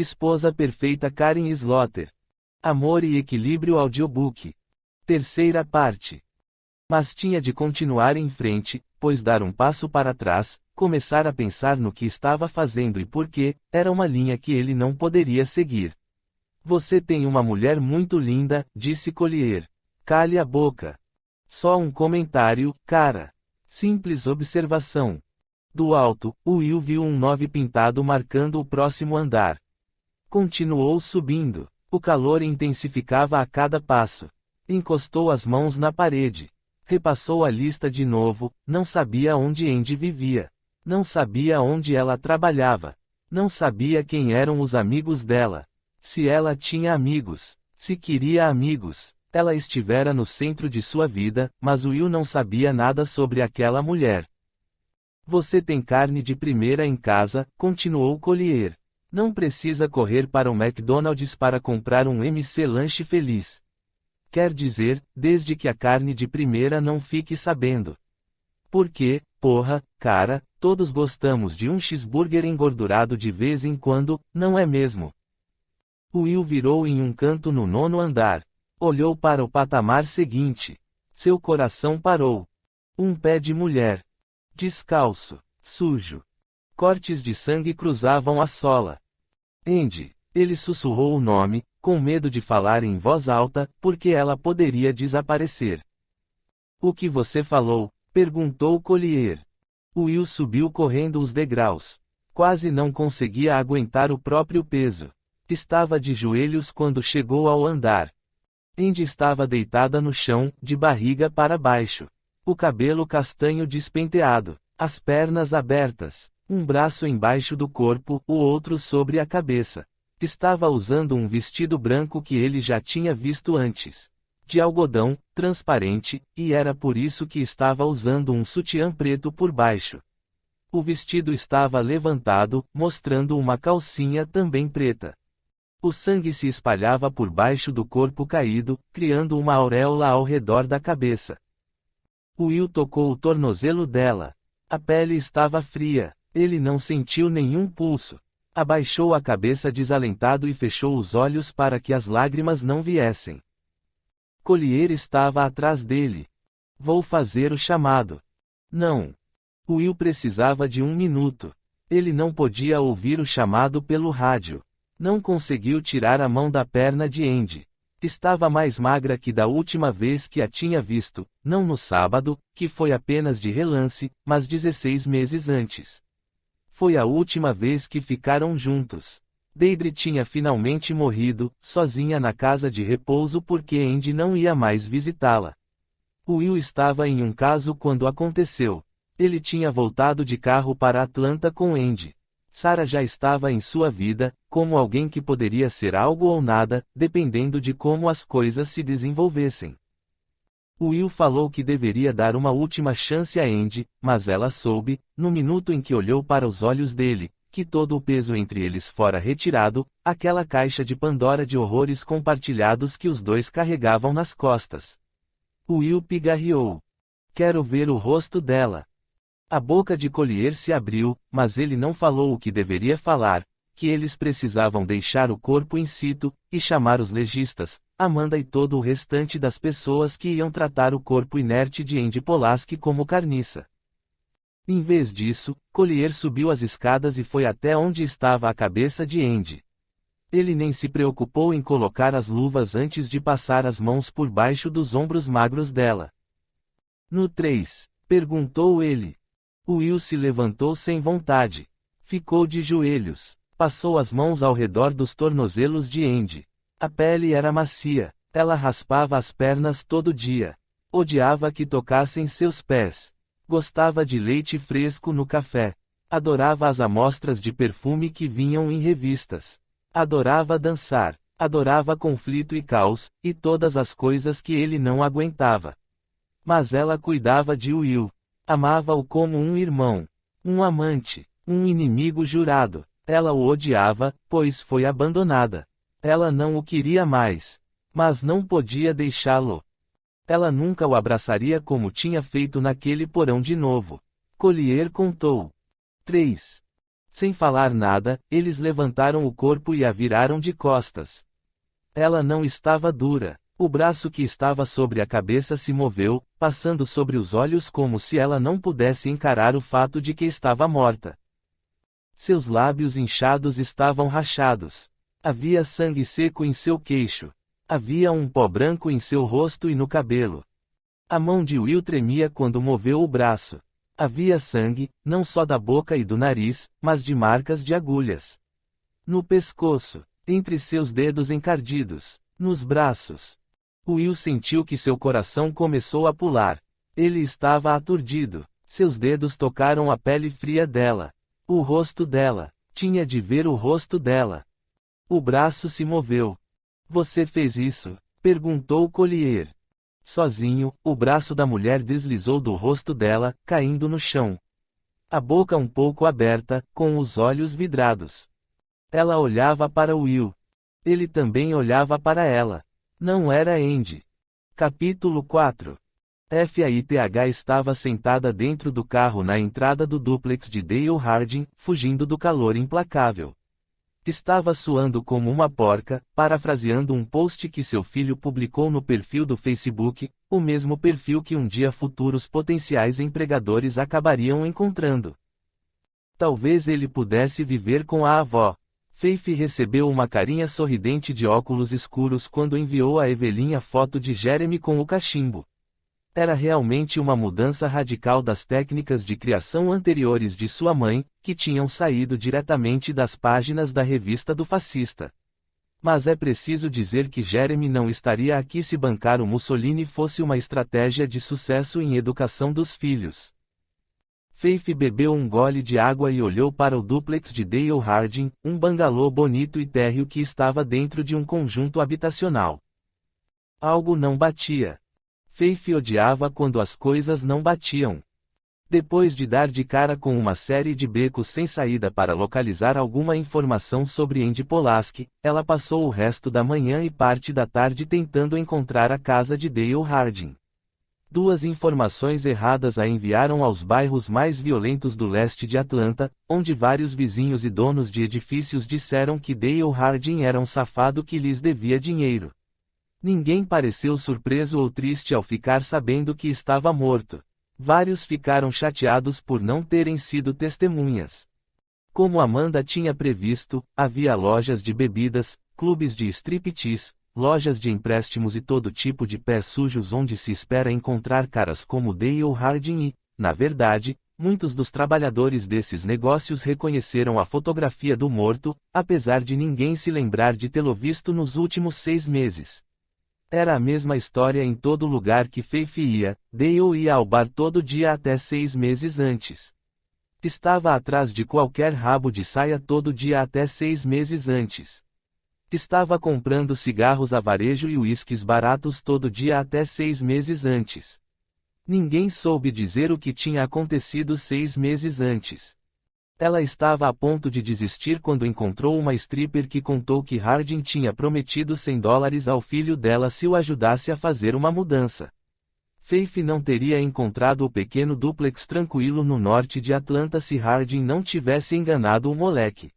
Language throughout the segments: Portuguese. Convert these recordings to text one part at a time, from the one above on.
Esposa perfeita Karen Slaughter. Amor e equilíbrio audiobook. Terceira parte. Mas tinha de continuar em frente, pois dar um passo para trás, começar a pensar no que estava fazendo e por quê, era uma linha que ele não poderia seguir. Você tem uma mulher muito linda, disse Collier. Cale a boca. Só um comentário, cara. Simples observação. Do alto, Will viu um 9 pintado marcando o próximo andar. Continuou subindo. O calor intensificava a cada passo. Encostou as mãos na parede. Repassou a lista de novo, não sabia onde Andy vivia. Não sabia onde ela trabalhava. Não sabia quem eram os amigos dela. Se ela tinha amigos. Se queria amigos. Ela estivera no centro de sua vida, mas Will não sabia nada sobre aquela mulher. Você tem carne de primeira em casa, continuou Collier. Não precisa correr para o McDonald's para comprar um MC Lanche Feliz. Quer dizer, desde que a carne de primeira não fique sabendo. Porque, porra, cara, todos gostamos de um cheeseburger engordurado de vez em quando, não é mesmo? Will virou em um canto no 9º andar. Olhou para o patamar seguinte. Seu coração parou. Um pé de mulher. Descalço. Sujo. Cortes de sangue cruzavam a sola. Andy. Ele sussurrou o nome, com medo de falar em voz alta, porque ela poderia desaparecer. O que você falou? Perguntou Collier. Will subiu correndo os degraus. Quase não conseguia aguentar o próprio peso. Estava de joelhos quando chegou ao andar. Andy estava deitada no chão, de barriga para baixo. O cabelo castanho despenteado. As pernas abertas. Um braço embaixo do corpo, o outro sobre a cabeça. Estava usando um vestido branco que ele já tinha visto antes. De algodão, transparente, e era por isso que estava usando um sutiã preto por baixo. O vestido estava levantado, mostrando uma calcinha também preta. O sangue se espalhava por baixo do corpo caído, criando uma auréola ao redor da cabeça. Will tocou o tornozelo dela. A pele estava fria. Ele não sentiu nenhum pulso. Abaixou a cabeça desalentado e fechou os olhos para que as lágrimas não viessem. Collier estava atrás dele. Vou fazer o chamado. Não. Will precisava de 1 minuto. Ele não podia ouvir o chamado pelo rádio. Não conseguiu tirar a mão da perna de Andy. Estava mais magra que da última vez que a tinha visto, não no sábado, que foi apenas de relance, mas 16 meses antes. Foi a última vez que ficaram juntos. Deirdre tinha finalmente morrido, sozinha na casa de repouso porque Andy não ia mais visitá-la. Will estava em um caso quando aconteceu. Ele tinha voltado de carro para Atlanta com Andy. Sarah já estava em sua vida, como alguém que poderia ser algo ou nada, dependendo de como as coisas se desenvolvessem. Will falou que deveria dar uma última chance a Andy, mas ela soube, no minuto em que olhou para os olhos dele, que todo o peso entre eles fora retirado, aquela caixa de Pandora de horrores compartilhados que os dois carregavam nas costas. Will pigarreou. Quero ver o rosto dela. A boca de Collier se abriu, mas ele não falou o que deveria falar, que eles precisavam deixar o corpo in situ, e chamar os legistas, Amanda e todo o restante das pessoas que iam tratar o corpo inerte de Andy Polaski como carniça. Em vez disso, Collier subiu as escadas e foi até onde estava a cabeça de Andy. Ele nem se preocupou em colocar as luvas antes de passar as mãos por baixo dos ombros magros dela. No 3? Perguntou ele. Will se levantou sem vontade. Ficou de joelhos. Passou as mãos ao redor dos tornozelos de Andy. A pele era macia. Ela raspava as pernas todo dia. Odiava que tocassem seus pés. Gostava de leite fresco no café. Adorava as amostras de perfume que vinham em revistas. Adorava dançar. Adorava conflito e caos, e todas as coisas que ele não aguentava. Mas ela cuidava de Will. Amava-o como um irmão. Um amante. Um inimigo jurado. Ela o odiava, pois foi abandonada. Ela não o queria mais. Mas não podia deixá-lo. Ela nunca o abraçaria como tinha feito naquele porão de novo. Collier contou. 3. Sem falar nada, eles levantaram o corpo e a viraram de costas. Ela não estava dura. O braço que estava sobre a cabeça se moveu, passando sobre os olhos como se ela não pudesse encarar o fato de que estava morta. Seus lábios inchados estavam rachados. Havia sangue seco em seu queixo. Havia um pó branco em seu rosto e no cabelo. A mão de Will tremia quando moveu o braço. Havia sangue, não só da boca e do nariz, mas de marcas de agulhas. No pescoço, entre seus dedos encardidos, nos braços. Will sentiu que seu coração começou a pular. Ele estava aturdido. Seus dedos tocaram a pele fria dela. O rosto dela. Tinha de ver o rosto dela. O braço se moveu. Você fez isso? Perguntou Collier. Sozinho, o braço da mulher deslizou do rosto dela, caindo no chão. A boca um pouco aberta, com os olhos vidrados. Ela olhava para Will. Ele também olhava para ela. Não era Andy. Capítulo 4. Faith estava sentada dentro do carro na entrada do dúplex de Dale Harding, fugindo do calor implacável. Estava suando como uma porca, parafraseando um post que seu filho publicou no perfil do Facebook, o mesmo perfil que um dia futuros potenciais empregadores acabariam encontrando. Talvez ele pudesse viver com a avó. Faith recebeu uma carinha sorridente de óculos escuros quando enviou a Evelyn a foto de Jeremy com o cachimbo. Era realmente uma mudança radical das técnicas de criação anteriores de sua mãe, que tinham saído diretamente das páginas da revista do fascista. Mas é preciso dizer que Jeremy não estaria aqui se bancar o Mussolini fosse uma estratégia de sucesso em educação dos filhos. Faith bebeu um gole de água e olhou para o dúplex de Dale Harding, um bangalô bonito e térreo que estava dentro de um conjunto habitacional. Algo não batia. Faith odiava quando as coisas não batiam. Depois de dar de cara com uma série de becos sem saída para localizar alguma informação sobre Andy Polaski, ela passou o resto da manhã e parte da tarde tentando encontrar a casa de Dale Harding. 2 informações erradas a enviaram aos bairros mais violentos do leste de Atlanta, onde vários vizinhos e donos de edifícios disseram que Dale Harding era um safado que lhes devia dinheiro. Ninguém pareceu surpreso ou triste ao ficar sabendo que estava morto. Vários ficaram chateados por não terem sido testemunhas. Como Amanda tinha previsto, havia lojas de bebidas, clubes de striptease, lojas de empréstimos e todo tipo de pés sujos onde se espera encontrar caras como Dale Harding e, na verdade, muitos dos trabalhadores desses negócios reconheceram a fotografia do morto, apesar de ninguém se lembrar de tê-lo visto nos últimos 6 meses. Era a mesma história em todo lugar que Faith ia, Dale ia ao bar todo dia até 6 meses antes. Estava atrás de qualquer rabo de saia todo dia até 6 meses antes. Estava comprando cigarros a varejo e uísques baratos todo dia até 6 meses antes. Ninguém soube dizer o que tinha acontecido 6 meses antes. Ela estava a ponto de desistir quando encontrou uma stripper que contou que Harding tinha prometido $100 ao filho dela se o ajudasse a fazer uma mudança. Faith não teria encontrado o pequeno dúplex tranquilo no norte de Atlanta se Harding não tivesse enganado o moleque.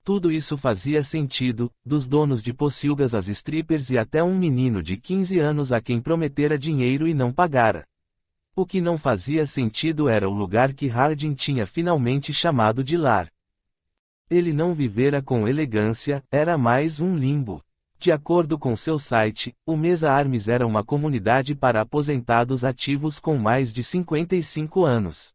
Tudo isso fazia sentido, dos donos de pocilgas às strippers e até um menino de 15 anos a quem prometera dinheiro e não pagara. O que não fazia sentido era o lugar que Harding tinha finalmente chamado de lar. Ele não vivera com elegância, era mais um limbo. De acordo com seu site, o Mesa Arms era uma comunidade para aposentados ativos com mais de 55 anos.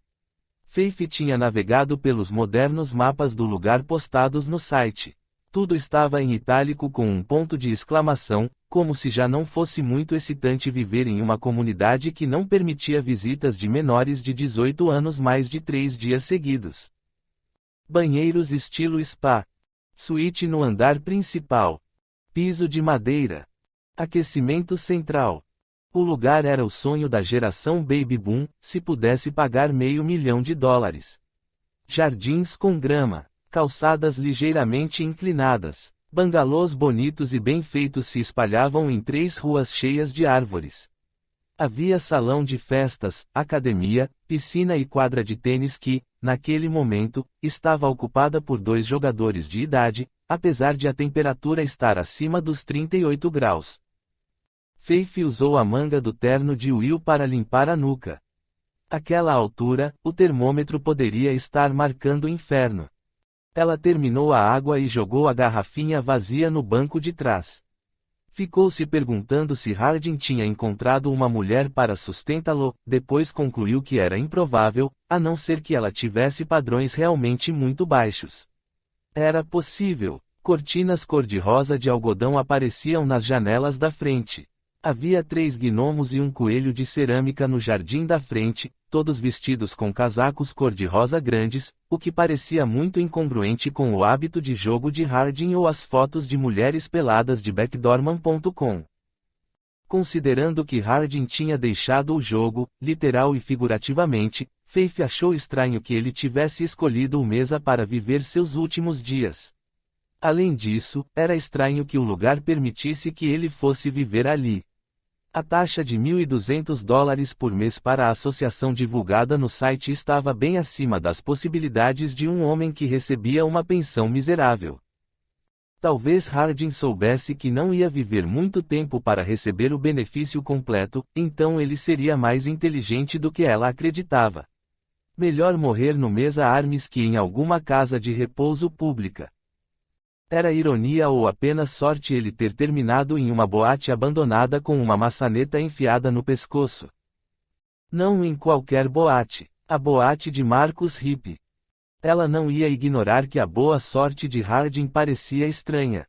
Faith tinha navegado pelos modernos mapas do lugar postados no site. Tudo estava em itálico com um ponto de exclamação, como se já não fosse muito excitante viver em uma comunidade que não permitia visitas de menores de 18 anos mais de 3 dias seguidos. Banheiros estilo spa. Suíte no andar principal. Piso de madeira. Aquecimento central. O lugar era o sonho da geração Baby Boom, se pudesse pagar $500 mil. Jardins com grama. Calçadas ligeiramente inclinadas. Bangalôs bonitos e bem feitos se espalhavam em 3 ruas cheias de árvores. Havia salão de festas, academia, piscina e quadra de tênis que, naquele momento, estava ocupada por 2 jogadores de idade, apesar de a temperatura estar acima dos 38 graus. Faith usou a manga do terno de Will para limpar a nuca. Àquela altura, o termômetro poderia estar marcando o inferno. Ela terminou a água e jogou a garrafinha vazia no banco de trás. Ficou se perguntando se Hardin tinha encontrado uma mulher para sustentá-lo, depois concluiu que era improvável, a não ser que ela tivesse padrões realmente muito baixos. Era possível. Cortinas cor-de-rosa de algodão apareciam nas janelas da frente. Havia 3 gnomos e um coelho de cerâmica no jardim da frente, todos vestidos com casacos cor-de-rosa grandes, o que parecia muito incongruente com o hábito de jogo de Hardin ou as fotos de mulheres peladas de Backdoorman.com. Considerando que Hardin tinha deixado o jogo, literal e figurativamente, Faith achou estranho que ele tivesse escolhido o mesa para viver seus últimos dias. Além disso, era estranho que o lugar permitisse que ele fosse viver ali. A taxa de $1.200 por mês para a associação divulgada no site estava bem acima das possibilidades de um homem que recebia uma pensão miserável. Talvez Hardin soubesse que não ia viver muito tempo para receber o benefício completo, então ele seria mais inteligente do que ela acreditava. Melhor morrer no Mesa Arms que em alguma casa de repouso pública. Era ironia ou apenas sorte ele ter terminado em uma boate abandonada com uma maçaneta enfiada no pescoço. Não em qualquer boate, a boate de Marcus Hipp. Ela não ia ignorar que a boa sorte de Hardin parecia estranha.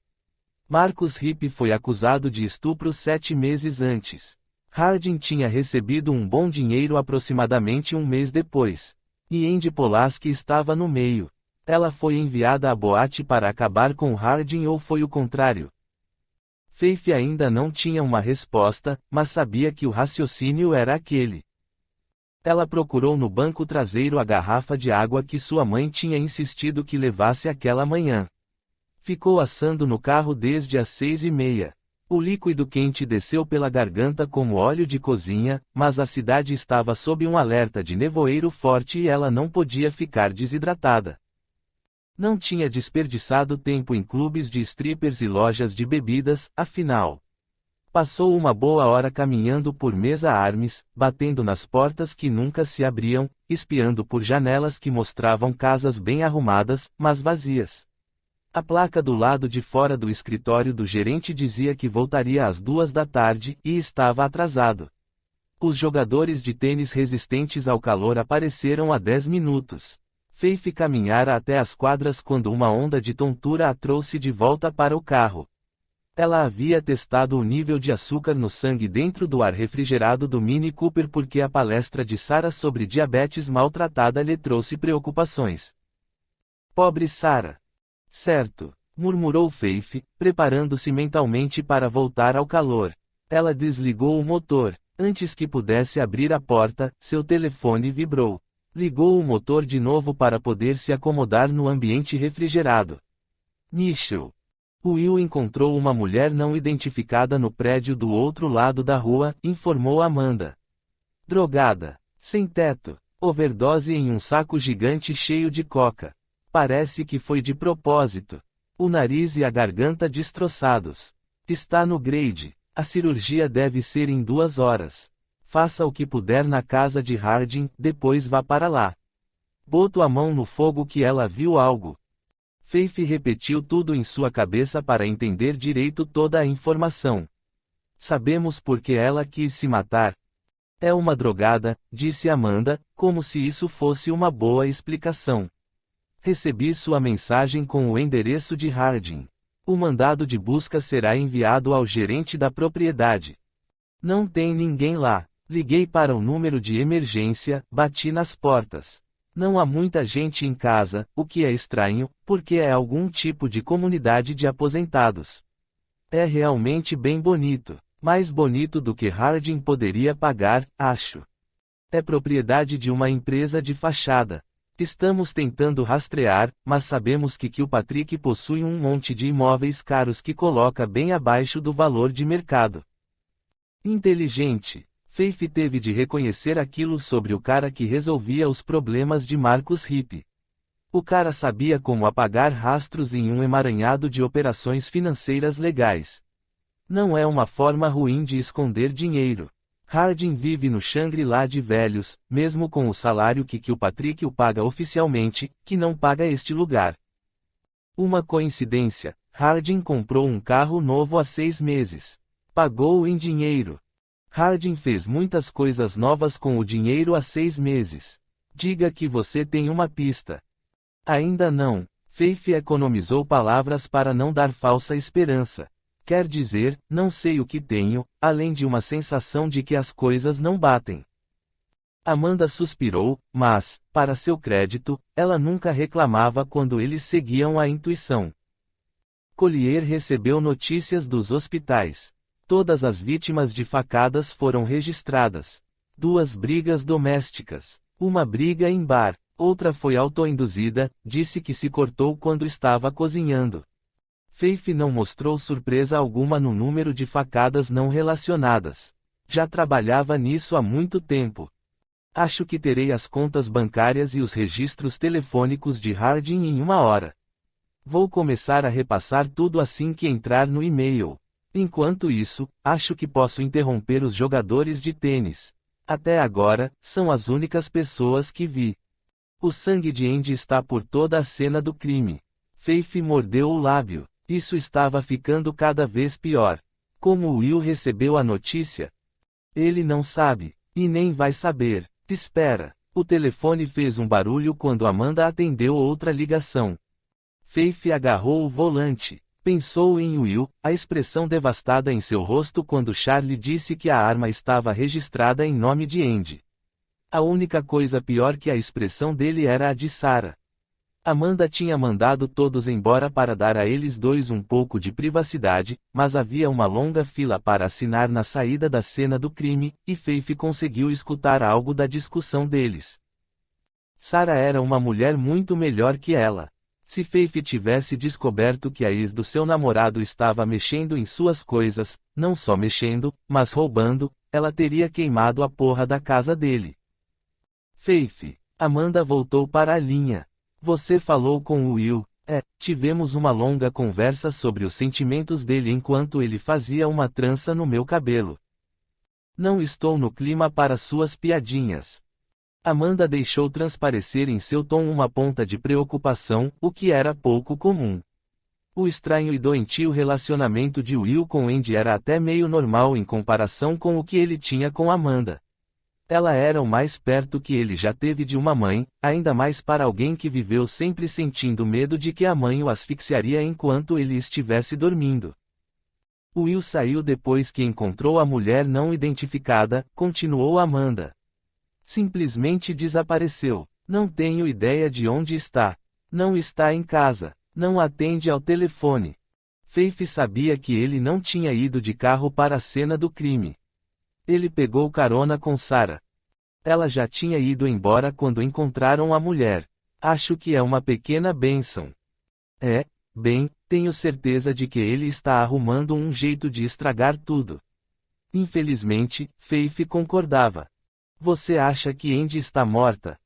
Marcus Hipp foi acusado de estupro 7 meses antes. Hardin tinha recebido um bom dinheiro aproximadamente um mês depois. E Andy Polaski estava no meio. Ela foi enviada à boate para acabar com Hardin ou foi o contrário? Faith ainda não tinha uma resposta, mas sabia que o raciocínio era aquele. Ela procurou no banco traseiro a garrafa de água que sua mãe tinha insistido que levasse aquela manhã. Ficou assando no carro desde as 6h30. O líquido quente desceu pela garganta como óleo de cozinha, mas a cidade estava sob um alerta de nevoeiro forte e ela não podia ficar desidratada. Não tinha desperdiçado tempo em clubes de strippers e lojas de bebidas, afinal. Passou uma boa hora caminhando por Mesa Arms, batendo nas portas que nunca se abriam, espiando por janelas que mostravam casas bem arrumadas, mas vazias. A placa do lado de fora do escritório do gerente dizia que voltaria às 2h, e estava atrasado. Os jogadores de tênis resistentes ao calor apareceram há 10 minutos. Faith caminhara até as quadras quando uma onda de tontura a trouxe de volta para o carro. Ela havia testado o nível de açúcar no sangue dentro do ar refrigerado do Mini Cooper porque a palestra de Sarah sobre diabetes maltratada lhe trouxe preocupações. Pobre Sarah. Certo, murmurou Faith, preparando-se mentalmente para voltar ao calor. Ela desligou o motor. Antes que pudesse abrir a porta, seu telefone vibrou. Ligou o motor de novo para poder se acomodar no ambiente refrigerado. Nichelle. Will encontrou uma mulher não identificada no prédio do outro lado da rua, informou Amanda. Drogada. Sem teto. Overdose em um saco gigante cheio de coca. Parece que foi de propósito. O nariz e a garganta destroçados. Está no grade. A cirurgia deve ser em 2 horas. Faça o que puder na casa de Hardin, depois vá para lá. Botou a mão no fogo que ela viu algo. Faith repetiu tudo em sua cabeça para entender direito toda a informação. Sabemos por que ela quis se matar. É uma drogada, disse Amanda, como se isso fosse uma boa explicação. Recebi sua mensagem com o endereço de Hardin. O mandado de busca será enviado ao gerente da propriedade. Não tem ninguém lá. Liguei para o número de emergência, bati nas portas. Não há muita gente em casa, o que é estranho, porque é algum tipo de comunidade de aposentados. É realmente bem bonito. Mais bonito do que Hardin poderia pagar, acho. É propriedade de uma empresa de fachada. Estamos tentando rastrear, mas sabemos que o Patrick possui um monte de imóveis caros que coloca bem abaixo do valor de mercado. Inteligente. Faith teve de reconhecer aquilo sobre o cara que resolvia os problemas de Marcus Hipp. O cara sabia como apagar rastros em um emaranhado de operações financeiras legais. Não é uma forma ruim de esconder dinheiro. Harding vive no Shangri-La de velhos, mesmo com o salário que o Patrick o paga oficialmente, que não paga este lugar. Uma coincidência, Harding comprou um carro novo há 6 meses. Pagou em dinheiro. Harding fez muitas coisas novas com o dinheiro há 6 meses. Diga que você tem uma pista. Ainda não. Faith economizou palavras para não dar falsa esperança. Quer dizer, não sei o que tenho, além de uma sensação de que as coisas não batem. Amanda suspirou, mas, para seu crédito, ela nunca reclamava quando eles seguiam a intuição. Collier recebeu notícias dos hospitais. Todas as vítimas de facadas foram registradas. 2 brigas domésticas. Uma briga em bar. Outra foi autoinduzida, disse que se cortou quando estava cozinhando. Faith não mostrou surpresa alguma no número de facadas não relacionadas. Já trabalhava nisso há muito tempo. Acho que terei as contas bancárias e os registros telefônicos de Harding em 1 hora. Vou começar a repassar tudo assim que entrar no e-mail. Enquanto isso, acho que posso interromper os jogadores de tênis. Até agora, são as únicas pessoas que vi. O sangue de Andy está por toda a cena do crime. Faith mordeu o lábio. Isso estava ficando cada vez pior. Como Will recebeu a notícia? Ele não sabe. E nem vai saber. Espera. O telefone fez um barulho quando Amanda atendeu outra ligação. Faith agarrou o volante. Pensou em Will, a expressão devastada em seu rosto quando Charlie disse que a arma estava registrada em nome de Andy. A única coisa pior que a expressão dele era a de Sarah. Amanda tinha mandado todos embora para dar a eles dois um pouco de privacidade, mas havia uma longa fila para assinar na saída da cena do crime, e Faith conseguiu escutar algo da discussão deles. Sarah era uma mulher muito melhor que ela. Se Faith tivesse descoberto que a ex do seu namorado estava mexendo em suas coisas, não só mexendo, mas roubando, ela teria queimado a porra da casa dele. Faith. Amanda voltou para a linha. Você falou com o Will? Tivemos uma longa conversa sobre os sentimentos dele enquanto ele fazia uma trança no meu cabelo. Não estou no clima para suas piadinhas. Amanda deixou transparecer em seu tom uma ponta de preocupação, o que era pouco comum. O estranho e doentio relacionamento de Will com Andy era até meio normal em comparação com o que ele tinha com Amanda. Ela era o mais perto que ele já teve de uma mãe, ainda mais para alguém que viveu sempre sentindo medo de que a mãe o asfixiaria enquanto ele estivesse dormindo. Will saiu depois que encontrou a mulher não identificada, continuou Amanda. Simplesmente desapareceu. Não tenho ideia de onde está. Não está em casa. Não atende ao telefone. Faith sabia que ele não tinha ido de carro para a cena do crime. Ele pegou carona com Sarah. Ela já tinha ido embora quando encontraram a mulher. Acho que é uma pequena bênção. Bem, tenho certeza de que ele está arrumando um jeito de estragar tudo. Infelizmente, Faith concordava. Você acha que Andy está morta?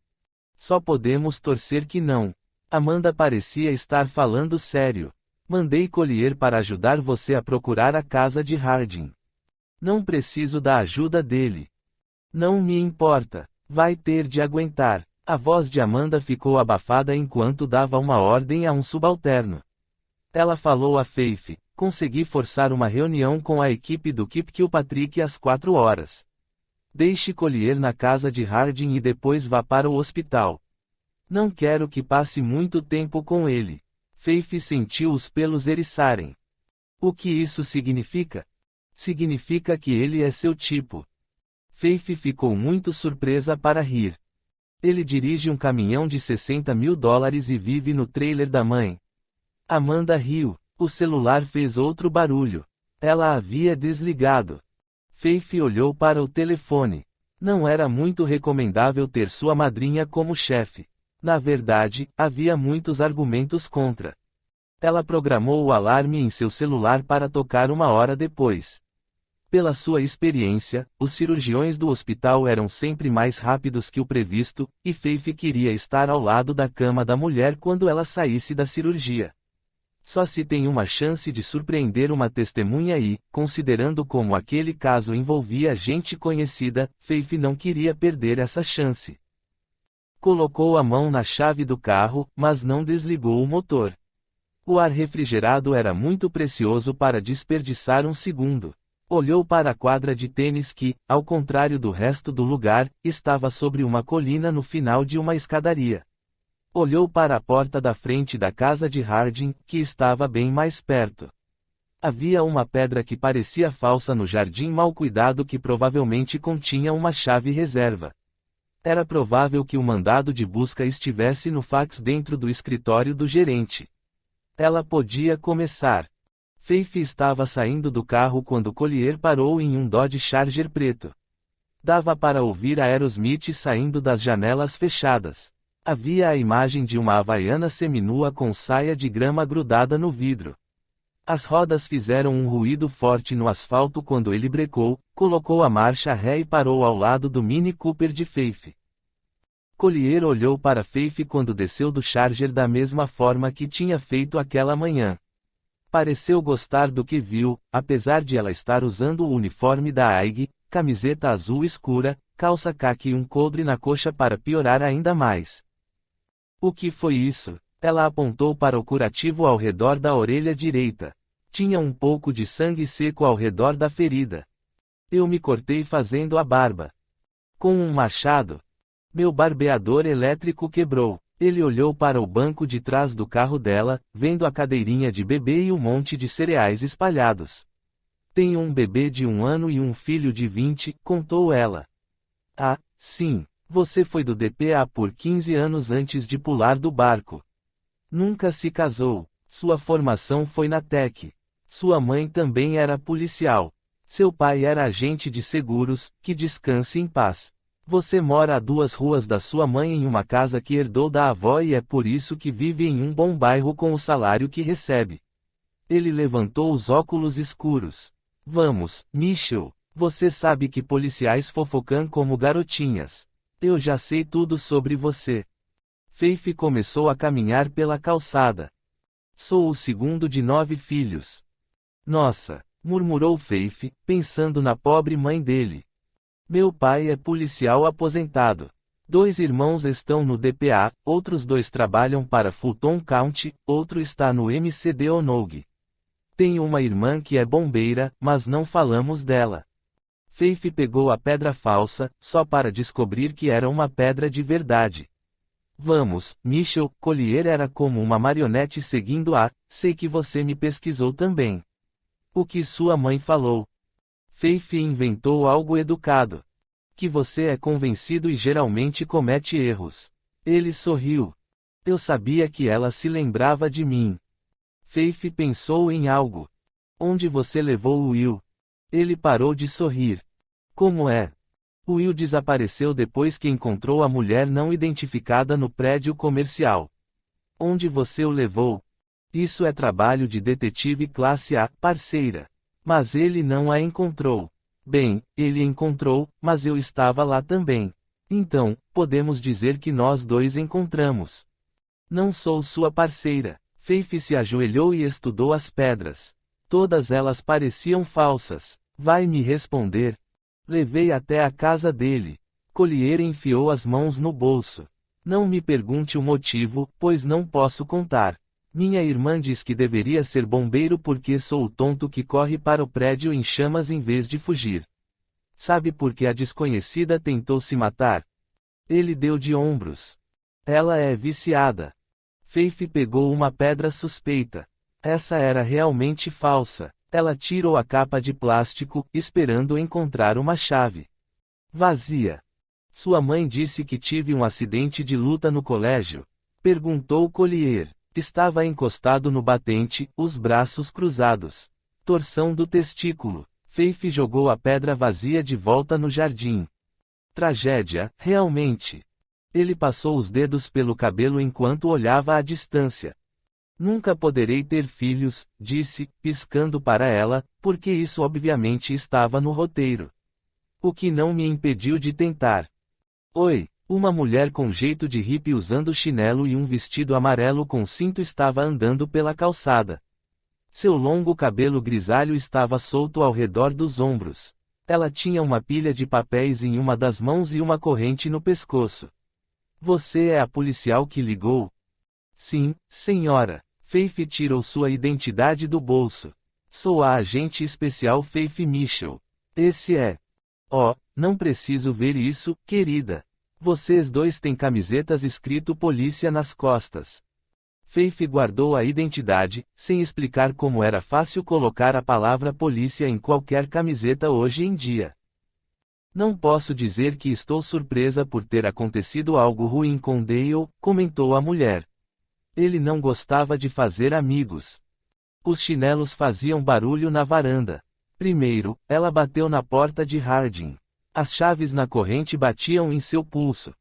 Só podemos torcer que não. Amanda parecia estar falando sério. Mandei Collier para ajudar você a procurar a casa de Harding. Não preciso da ajuda dele. Não me importa. Vai ter de aguentar. A voz de Amanda ficou abafada enquanto dava uma ordem a um subalterno. Ela falou a Faith. Consegui forçar uma reunião com a equipe do Keep Kilpatrick às 4 horas. Deixe Collier na casa de Harding e depois vá para o hospital. Não quero que passe muito tempo com ele. Faith sentiu os pelos eriçarem. O que isso significa? Significa que ele é seu tipo. Faith ficou muito surpresa para rir. Ele dirige um caminhão de $60 mil e vive no trailer da mãe. Amanda riu. O celular fez outro barulho. Ela havia desligado. Faith olhou para o telefone. Não era muito recomendável ter sua madrinha como chefe. Na verdade, havia muitos argumentos contra. Ela programou o alarme em seu celular para tocar 1 hora depois. Pela sua experiência, os cirurgiões do hospital eram sempre mais rápidos que o previsto, e Faith queria estar ao lado da cama da mulher quando ela saísse da cirurgia. Só se tem uma chance de surpreender uma testemunha e, considerando como aquele caso envolvia gente conhecida, Faith não queria perder essa chance. Colocou a mão na chave do carro, mas não desligou o motor. O ar refrigerado era muito precioso para desperdiçar um segundo. Olhou para a quadra de tênis que, ao contrário do resto do lugar, estava sobre uma colina no final de uma escadaria. Olhou para a porta da frente da casa de Harding, que estava bem mais perto. Havia uma pedra que parecia falsa no jardim mal cuidado que provavelmente continha uma chave reserva. Era provável que o mandado de busca estivesse no fax dentro do escritório do gerente. Ela podia começar. Faith estava saindo do carro quando Collier parou em um Dodge Charger preto. Dava para ouvir a Aerosmith saindo das janelas fechadas. Havia a imagem de uma havaiana seminua com saia de grama grudada no vidro. As rodas fizeram um ruído forte no asfalto quando ele brecou, colocou a marcha ré e parou ao lado do Mini Cooper de Faith. Collier olhou para Faith quando desceu do Charger da mesma forma que tinha feito aquela manhã. Pareceu gostar do que viu, apesar de ela estar usando o uniforme da AIG, camiseta azul escura, calça caqui e um coldre na coxa para piorar ainda mais. O que foi isso? Ela apontou para o curativo ao redor da orelha direita. Tinha um pouco de sangue seco ao redor da ferida. Eu me cortei fazendo a barba. Com um machado. Meu barbeador elétrico quebrou. Ele olhou para o banco de trás do carro dela, vendo a cadeirinha de bebê e um monte de cereais espalhados. Tenho um bebê de 1 ano e um filho de 20, contou ela. Ah, sim, você foi do DPA por 15 anos antes de pular do barco. Nunca se casou. Sua formação foi na Tech. Sua mãe também era policial. Seu pai era agente de seguros, que descanse em paz. Você mora a 2 ruas da sua mãe em uma casa que herdou da avó e é por isso que vive em um bom bairro com o salário que recebe. Ele levantou os óculos escuros. Vamos, Michel, você sabe que policiais fofocam como garotinhas. Eu já sei tudo sobre você. Faith começou a caminhar pela calçada. Sou o segundo de 9 filhos. Nossa, murmurou Faith, pensando na pobre mãe dele. Meu pai é policial aposentado. 2 irmãos estão no DPA, outros 2 trabalham para Fulton County, outro está no MCD Onogue. Tenho uma irmã que é bombeira, mas não falamos dela. Faith pegou a pedra falsa, só para descobrir que era uma pedra de verdade. Vamos, Michel, Collier era como uma marionete seguindo sei que você me pesquisou também. O que sua mãe falou? Faith inventou algo educado. Que você é convencido e geralmente comete erros. Ele sorriu. Eu sabia que ela se lembrava de mim. Faith pensou em algo. Onde você levou o Will? Ele parou de sorrir. Como é? O Will desapareceu depois que encontrou a mulher não identificada no prédio comercial. Onde você o levou? Isso é trabalho de detetive classe A, parceira. Mas ele não a encontrou. Bem, ele encontrou, mas eu estava lá também. Então, podemos dizer que nós 2 encontramos. Não sou sua parceira. Faith se ajoelhou e estudou as pedras. Todas elas pareciam falsas. Vai me responder? Levei até a casa dele. Collier enfiou as mãos no bolso. Não me pergunte o motivo, pois não posso contar. Minha irmã diz que deveria ser bombeiro porque sou o tonto que corre para o prédio em chamas em vez de fugir. Sabe por que a desconhecida tentou se matar? Ele deu de ombros. Ela é viciada. Faith pegou uma pedra suspeita. Essa era realmente falsa. Ela tirou a capa de plástico, esperando encontrar uma chave. Vazia. Sua mãe disse que tive um acidente de luta no colégio. Perguntou Collier. Estava encostado no batente, os braços cruzados. Torção do testículo. Faith jogou a pedra vazia de volta no jardim. Tragédia, realmente. Ele passou os dedos pelo cabelo enquanto olhava à distância. Nunca poderei ter filhos, disse, piscando para ela, porque isso obviamente estava no roteiro. O que não me impediu de tentar. Oi, uma mulher com jeito de hippie usando chinelo e um vestido amarelo com cinto estava andando pela calçada. Seu longo cabelo grisalho estava solto ao redor dos ombros. Ela tinha uma pilha de papéis em uma das mãos e uma corrente no pescoço. Você é a policial que ligou? Sim, senhora. Faith tirou sua identidade do bolso. Sou a agente especial Faith Mitchell. Esse é. Oh, não preciso ver isso, querida. Vocês dois têm camisetas escrito polícia nas costas. Faith guardou a identidade, sem explicar como era fácil colocar a palavra polícia em qualquer camiseta hoje em dia. Não posso dizer que estou surpresa por ter acontecido algo ruim com Dale, comentou a mulher. Ele não gostava de fazer amigos. Os chinelos faziam barulho na varanda. Primeiro, ela bateu na porta de Harding. As chaves na corrente batiam em seu pulso.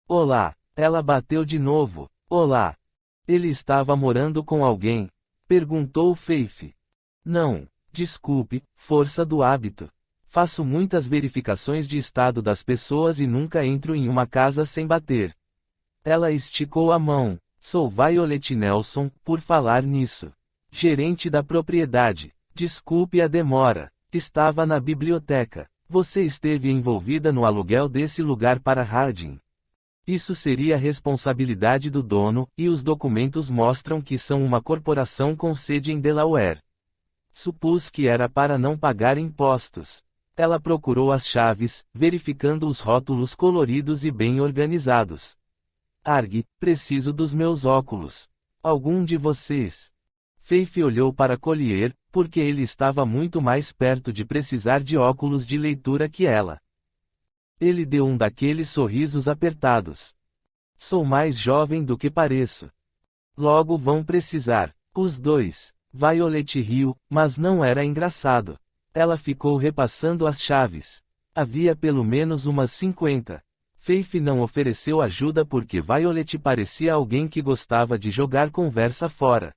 Olá, ela bateu de novo. Olá. Ele estava morando com alguém? Perguntou Faith. Não, desculpe, força do hábito. Faço muitas verificações de estado das pessoas e nunca entro em uma casa sem bater. Ela esticou a mão. Sou Violet Nelson, por falar nisso. Gerente da propriedade. Desculpe a demora. Estava na biblioteca. Você esteve envolvida no aluguel desse lugar para Harding. Isso seria responsabilidade do dono, e os documentos mostram que são uma corporação com sede em Delaware. Supus que era para não pagar impostos. Ela procurou as chaves, verificando os rótulos coloridos e bem organizados. Arg, preciso dos meus óculos. Algum de vocês? Faith olhou para Collier, porque ele estava muito mais perto de precisar de óculos de leitura que ela. Ele deu um daqueles sorrisos apertados. Sou mais jovem do que pareço. Logo vão precisar. Os dois. Violet riu, mas não era engraçado. Ela ficou repassando as chaves. Havia pelo menos umas 50. Faith não ofereceu ajuda porque Violet parecia alguém que gostava de jogar conversa fora.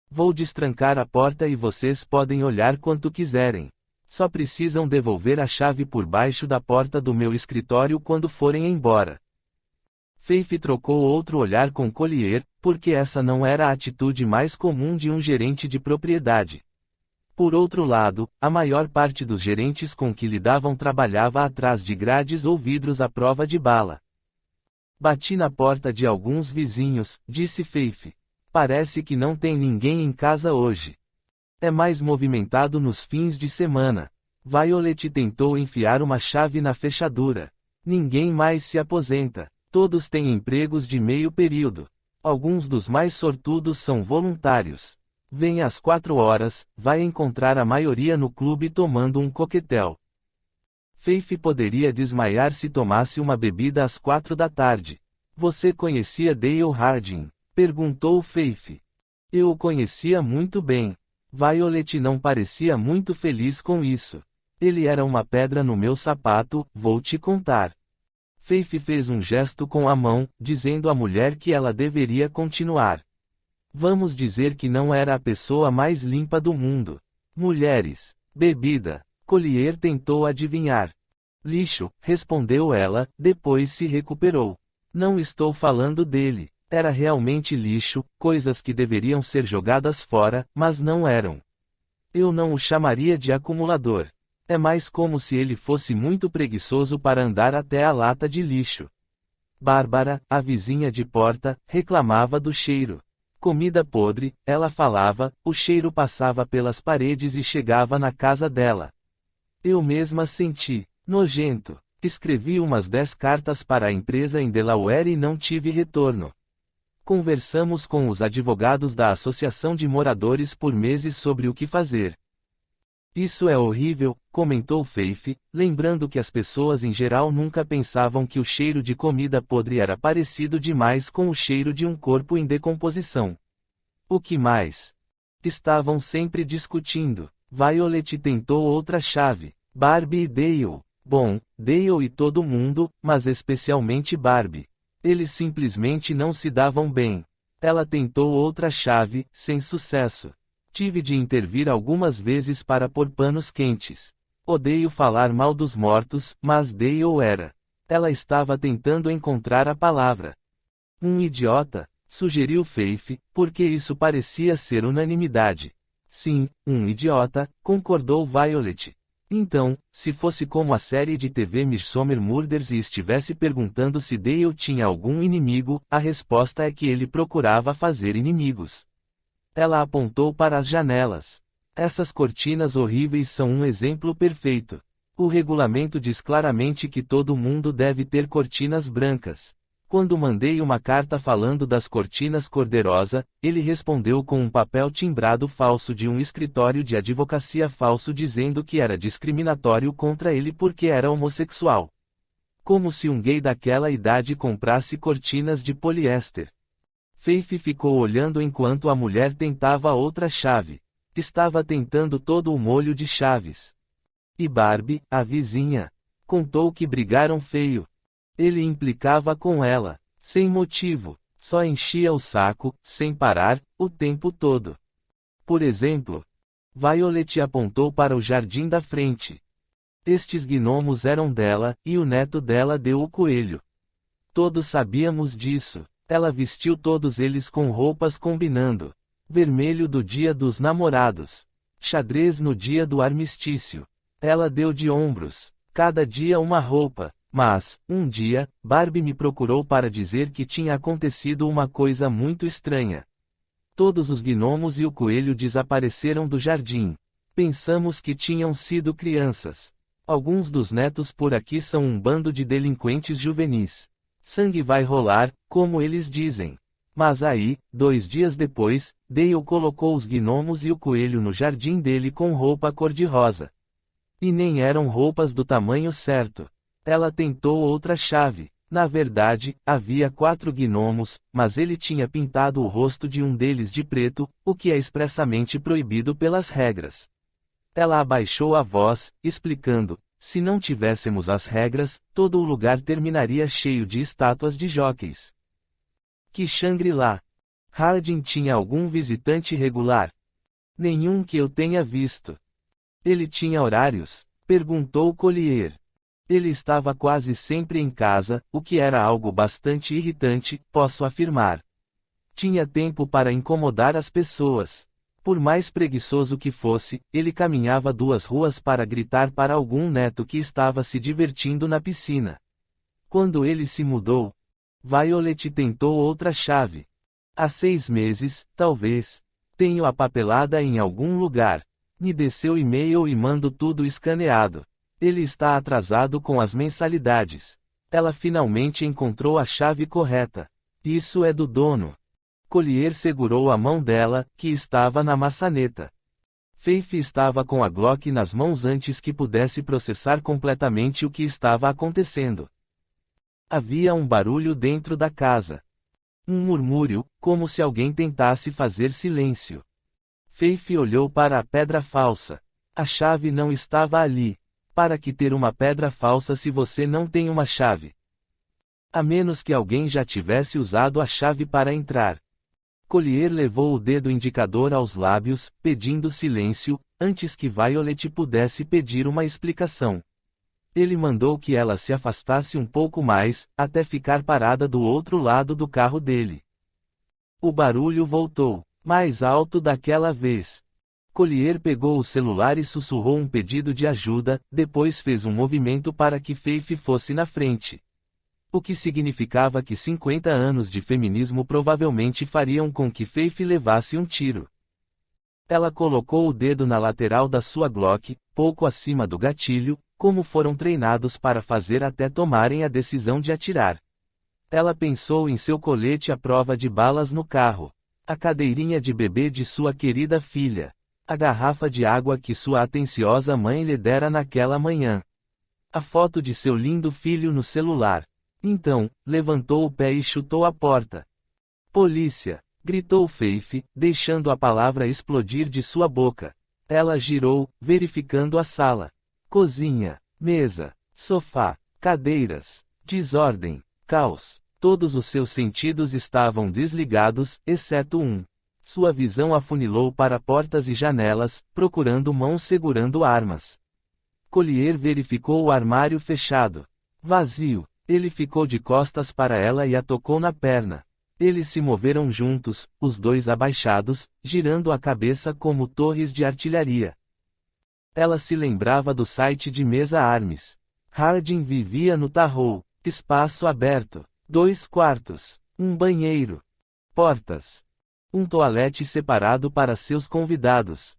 Vou destrancar a porta e vocês podem olhar quanto quiserem. Só precisam devolver a chave por baixo da porta do meu escritório quando forem embora. Faith trocou outro olhar com Collier, porque essa não era a atitude mais comum de um gerente de propriedade. Por outro lado, a maior parte dos gerentes com que lidavam trabalhava atrás de grades ou vidros à prova de bala. Bati na porta de alguns vizinhos, disse Faith. Parece que não tem ninguém em casa hoje. É mais movimentado nos fins de semana. Violet tentou enfiar uma chave na fechadura. Ninguém mais se aposenta. Todos têm empregos de meio período. Alguns dos mais sortudos são voluntários. Vem às 4 horas, vai encontrar a maioria no clube tomando um coquetel. Faith poderia desmaiar se tomasse uma bebida às 4 da tarde. Você conhecia Dale Harding? Perguntou Faith. Eu o conhecia muito bem. Violet não parecia muito feliz com isso. Ele era uma pedra no meu sapato, vou te contar. Faith fez um gesto com a mão, dizendo à mulher que ela deveria continuar. Vamos dizer que não era a pessoa mais limpa do mundo. Mulheres. Bebida. Collier tentou adivinhar. Lixo, respondeu ela, depois se recuperou. Não estou falando dele. Era realmente lixo, coisas que deveriam ser jogadas fora, mas não eram. Eu não o chamaria de acumulador. É mais como se ele fosse muito preguiçoso para andar até a lata de lixo. Bárbara, a vizinha de porta, reclamava do cheiro. Comida podre, ela falava, o cheiro passava pelas paredes e chegava na casa dela. Eu mesma senti, nojento. Escrevi umas 10 cartas para a empresa em Delaware e não tive retorno. Conversamos com os advogados da Associação de Moradores por meses sobre o que fazer. Isso é horrível, comentou Faith, lembrando que as pessoas em geral nunca pensavam que o cheiro de comida podre era parecido demais com o cheiro de um corpo em decomposição. O que mais? Estavam sempre discutindo. Violet tentou outra chave. Barbie e Dale. Bom, Dale e todo mundo, mas especialmente Barbie. Eles simplesmente não se davam bem. Ela tentou outra chave, sem sucesso. Tive de intervir algumas vezes para pôr panos quentes. Odeio falar mal dos mortos, mas Dale ou era. Ela estava tentando encontrar a palavra. Um idiota, sugeriu Faith, porque isso parecia ser unanimidade. Sim, um idiota, concordou Violet. Então, se fosse como a série de TV Midsomer Murders e estivesse perguntando se Dale tinha algum inimigo, a resposta é que ele procurava fazer inimigos. Ela apontou para as janelas. Essas cortinas horríveis são um exemplo perfeito. O regulamento diz claramente que todo mundo deve ter cortinas brancas. Quando mandei uma carta falando das cortinas cor-de-rosa, ele respondeu com um papel timbrado falso de um escritório de advocacia falso dizendo que era discriminatório contra ele porque era homossexual. Como se um gay daquela idade comprasse cortinas de poliéster. Faith ficou olhando enquanto a mulher tentava outra chave. Estava tentando todo o molho de chaves. E Barbie, a vizinha, contou que brigaram feio. Ele implicava com ela, sem motivo, só enchia o saco, sem parar, o tempo todo. Por exemplo, Violet apontou para o jardim da frente. Estes gnomos eram dela, e o neto dela deu o coelho. Todos sabíamos disso. Ela vestiu todos eles com roupas combinando. Vermelho do dia dos namorados. Xadrez no dia do armistício. Ela deu de ombros, cada dia uma roupa. Mas, um dia, Barbie me procurou para dizer que tinha acontecido uma coisa muito estranha. Todos os gnomos e o coelho desapareceram do jardim. Pensamos que tinham sido crianças. Alguns dos netos por aqui são um bando de delinquentes juvenis. Sangue vai rolar, como eles dizem. Mas aí, 2 dias depois, Dale colocou os gnomos e o coelho no jardim dele com roupa cor-de-rosa. E nem eram roupas do tamanho certo. Ela tentou outra chave. Na verdade, havia 4 gnomos, mas ele tinha pintado o rosto de um deles de preto, o que é expressamente proibido pelas regras. Ela abaixou a voz, explicando: se não tivéssemos as regras, todo o lugar terminaria cheio de estátuas de jockeys. Que Shangri-La! Hardin tinha algum visitante regular? Nenhum que eu tenha visto. Ele tinha horários? Perguntou Collier. Ele estava quase sempre em casa, o que era algo bastante irritante, posso afirmar. Tinha tempo para incomodar as pessoas. Por mais preguiçoso que fosse, ele caminhava 2 ruas para gritar para algum neto que estava se divertindo na piscina. Quando ele se mudou, Violet tentou outra chave. Há 6 meses, talvez. Tenho a papelada em algum lugar. Me dê seu e-mail e mando tudo escaneado. Ele está atrasado com as mensalidades. Ela finalmente encontrou a chave correta. Isso é do dono. Collier segurou a mão dela, que estava na maçaneta. Faith estava com a Glock nas mãos antes que pudesse processar completamente o que estava acontecendo. Havia um barulho dentro da casa. Um murmúrio, como se alguém tentasse fazer silêncio. Faith olhou para a pedra falsa. A chave não estava ali. Para que ter uma pedra falsa se você não tem uma chave? A menos que alguém já tivesse usado a chave para entrar. Collier levou o dedo indicador aos lábios, pedindo silêncio, antes que Violet pudesse pedir uma explicação. Ele mandou que ela se afastasse um pouco mais, até ficar parada do outro lado do carro dele. O barulho voltou, mais alto daquela vez. Collier pegou o celular e sussurrou um pedido de ajuda, depois fez um movimento para que Faith fosse na frente. O que significava que 50 anos de feminismo provavelmente fariam com que Faith levasse um tiro. Ela colocou o dedo na lateral da sua Glock, pouco acima do gatilho, como foram treinados para fazer até tomarem a decisão de atirar. Ela pensou em seu colete à prova de balas no carro, a cadeirinha de bebê de sua querida filha, a garrafa de água que sua atenciosa mãe lhe dera naquela manhã, a foto de seu lindo filho no celular. Então, levantou o pé e chutou a porta. Polícia! Gritou Faith, deixando a palavra explodir de sua boca. Ela girou, verificando a sala. Cozinha, mesa, sofá, cadeiras, desordem, caos. Todos os seus sentidos estavam desligados, exceto um. Sua visão afunilou para portas e janelas, procurando mãos segurando armas. Collier verificou o armário fechado. Vazio. Ele ficou de costas para ela e a tocou na perna. Eles se moveram juntos, os dois abaixados, girando a cabeça como torres de artilharia. Ela se lembrava do site de Mesa Armes. Hardin vivia no Tarrou. Espaço aberto. 2 quartos. Um banheiro. Portas. Um toalete separado para seus convidados.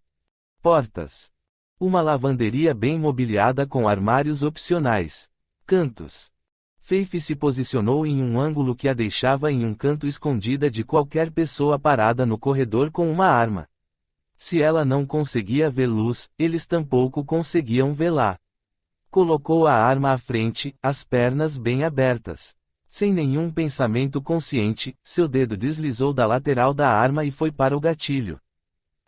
Portas. Uma lavanderia bem mobiliada com armários opcionais. Cantos. Faith se posicionou em um ângulo que a deixava em um canto escondida de qualquer pessoa parada no corredor com uma arma. Se ela não conseguia ver luz, eles tampouco conseguiam vê-la. Colocou a arma à frente, as pernas bem abertas. Sem nenhum pensamento consciente, seu dedo deslizou da lateral da arma e foi para o gatilho.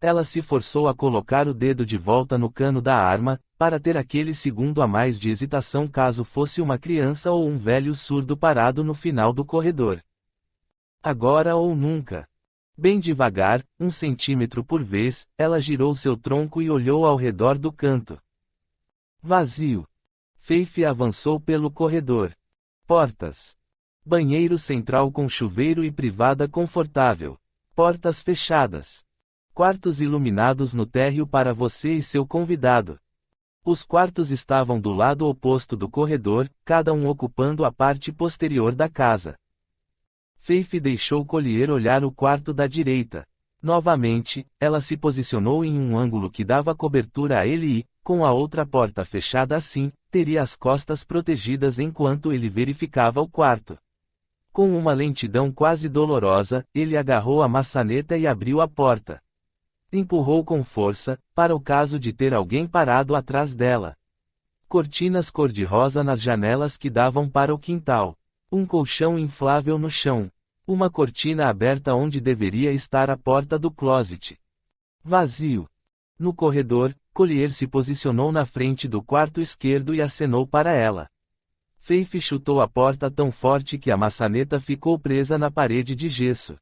Ela se forçou a colocar o dedo de volta no cano da arma, para ter aquele segundo a mais de hesitação caso fosse uma criança ou um velho surdo parado no final do corredor. Agora ou nunca. Bem devagar, 1 centímetro por vez, ela girou seu tronco e olhou ao redor do canto. Vazio. Faith avançou pelo corredor. Portas. Banheiro central com chuveiro e privada confortável. Portas fechadas. Quartos iluminados no térreo para você e seu convidado. Os quartos estavam do lado oposto do corredor, cada um ocupando a parte posterior da casa. Faith deixou Collier olhar o quarto da direita. Novamente, ela se posicionou em um ângulo que dava cobertura a ele e, com a outra porta fechada assim, teria as costas protegidas enquanto ele verificava o quarto. Com uma lentidão quase dolorosa, ele agarrou a maçaneta e abriu a porta. Empurrou com força, para o caso de ter alguém parado atrás dela. Cortinas cor-de-rosa nas janelas que davam para o quintal. Um colchão inflável no chão. Uma cortina aberta onde deveria estar a porta do closet. Vazio. No corredor, Collier se posicionou na frente do quarto esquerdo e acenou para ela. Faith chutou a porta tão forte que a maçaneta ficou presa na parede de gesso.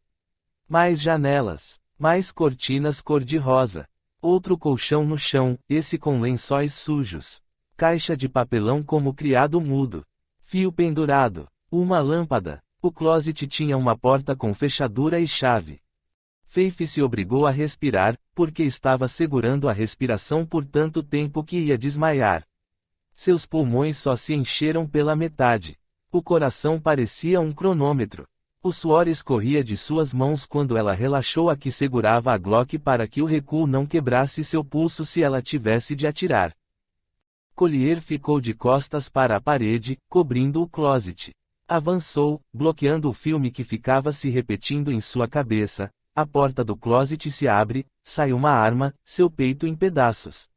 Mais janelas. Mais cortinas cor-de-rosa. Outro colchão no chão, esse com lençóis sujos. Caixa de papelão como criado mudo. Fio pendurado. Uma lâmpada. O closet tinha uma porta com fechadura e chave. Faith se obrigou a respirar, porque estava segurando a respiração por tanto tempo que ia desmaiar. Seus pulmões só se encheram pela metade. O coração parecia um cronômetro. O suor escorria de suas mãos quando ela relaxou a que segurava a Glock para que o recuo não quebrasse seu pulso se ela tivesse de atirar. Collier ficou de costas para a parede, cobrindo o closet. Avançou, bloqueando o filme que ficava se repetindo em sua cabeça. A porta do closet se abre, sai uma arma, seu peito em pedaços.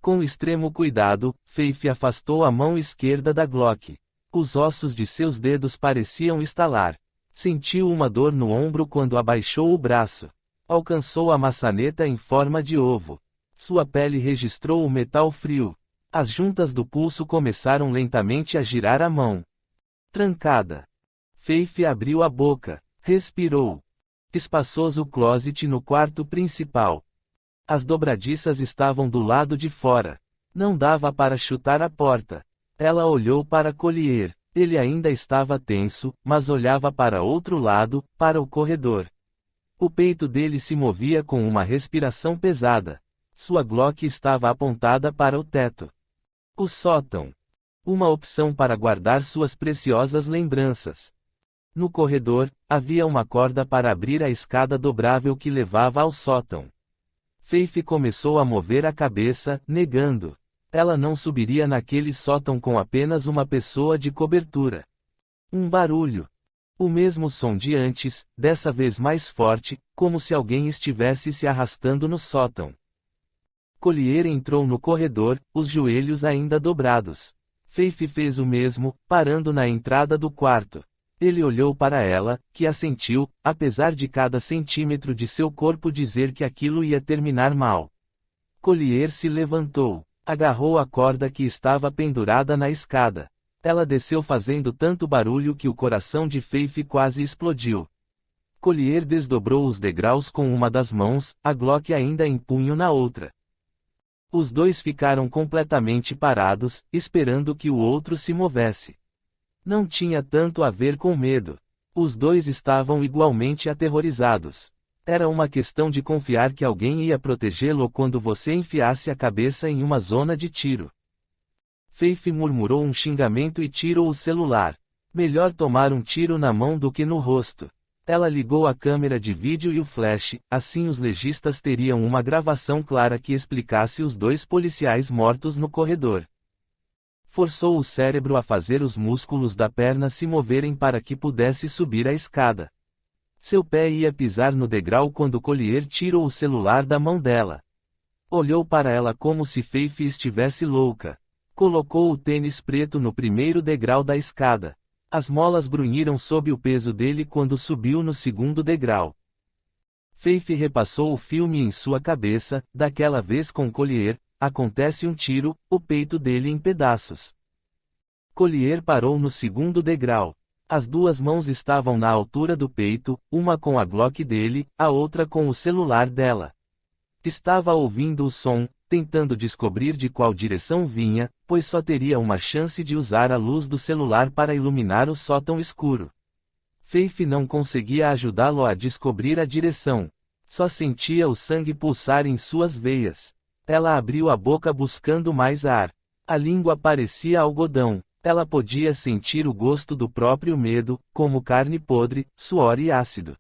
Com extremo cuidado, Faith afastou a mão esquerda da Glock. Os ossos de seus dedos pareciam estalar. Sentiu uma dor no ombro quando abaixou o braço. Alcançou a maçaneta em forma de ovo. Sua pele registrou o metal frio. As juntas do pulso começaram lentamente a girar a mão. Trancada. Faith abriu a boca. Respirou. Espaçoso closet no quarto principal. As dobradiças estavam do lado de fora. Não dava para chutar a porta. Ela olhou para Collier. Ele ainda estava tenso, mas olhava para outro lado, para o corredor. O peito dele se movia com uma respiração pesada. Sua Glock estava apontada para o teto. O sótão. Uma opção para guardar suas preciosas lembranças. No corredor, havia uma corda para abrir a escada dobrável que levava ao sótão. Faith começou a mover a cabeça, negando. Ela não subiria naquele sótão com apenas uma pessoa de cobertura. Um barulho. O mesmo som de antes, dessa vez mais forte, como se alguém estivesse se arrastando no sótão. Collier entrou no corredor, os joelhos ainda dobrados. Faith fez o mesmo, parando na entrada do quarto. Ele olhou para ela, que assentiu, apesar de cada centímetro de seu corpo dizer que aquilo ia terminar mal. Collier se levantou. Agarrou a corda que estava pendurada na escada. Ela desceu fazendo tanto barulho que o coração de Faith quase explodiu. Collier desdobrou os degraus com uma das mãos, a Glock ainda em punho na outra. Os dois ficaram completamente parados, esperando que o outro se movesse. Não tinha tanto a ver com medo. Os dois estavam igualmente aterrorizados. Era uma questão de confiar que alguém ia protegê-lo quando você enfiasse a cabeça em uma zona de tiro. Faith murmurou um xingamento e tirou o celular. Melhor tomar um tiro na mão do que no rosto. Ela ligou a câmera de vídeo e o flash, assim os legistas teriam uma gravação clara que explicasse os dois policiais mortos no corredor. Forçou o cérebro a fazer os músculos da perna se moverem para que pudesse subir a escada. Seu pé ia pisar no degrau quando Collier tirou o celular da mão dela. Olhou para ela como se Faith estivesse louca. Colocou o tênis preto no primeiro degrau da escada. As molas grunhiram sob o peso dele quando subiu no segundo degrau. Faith repassou o filme em sua cabeça, daquela vez com Collier, acontece um tiro, o peito dele em pedaços. Collier parou no segundo degrau. As duas mãos estavam na altura do peito, uma com a Glock dele, a outra com o celular dela. Estava ouvindo o som, tentando descobrir de qual direção vinha, pois só teria uma chance de usar a luz do celular para iluminar o sótão escuro. Faith não conseguia ajudá-lo a descobrir a direção. Só sentia o sangue pulsar em suas veias. Ela abriu a boca buscando mais ar. A língua parecia algodão. Ela podia sentir o gosto do próprio medo, como carne podre, suor e ácido.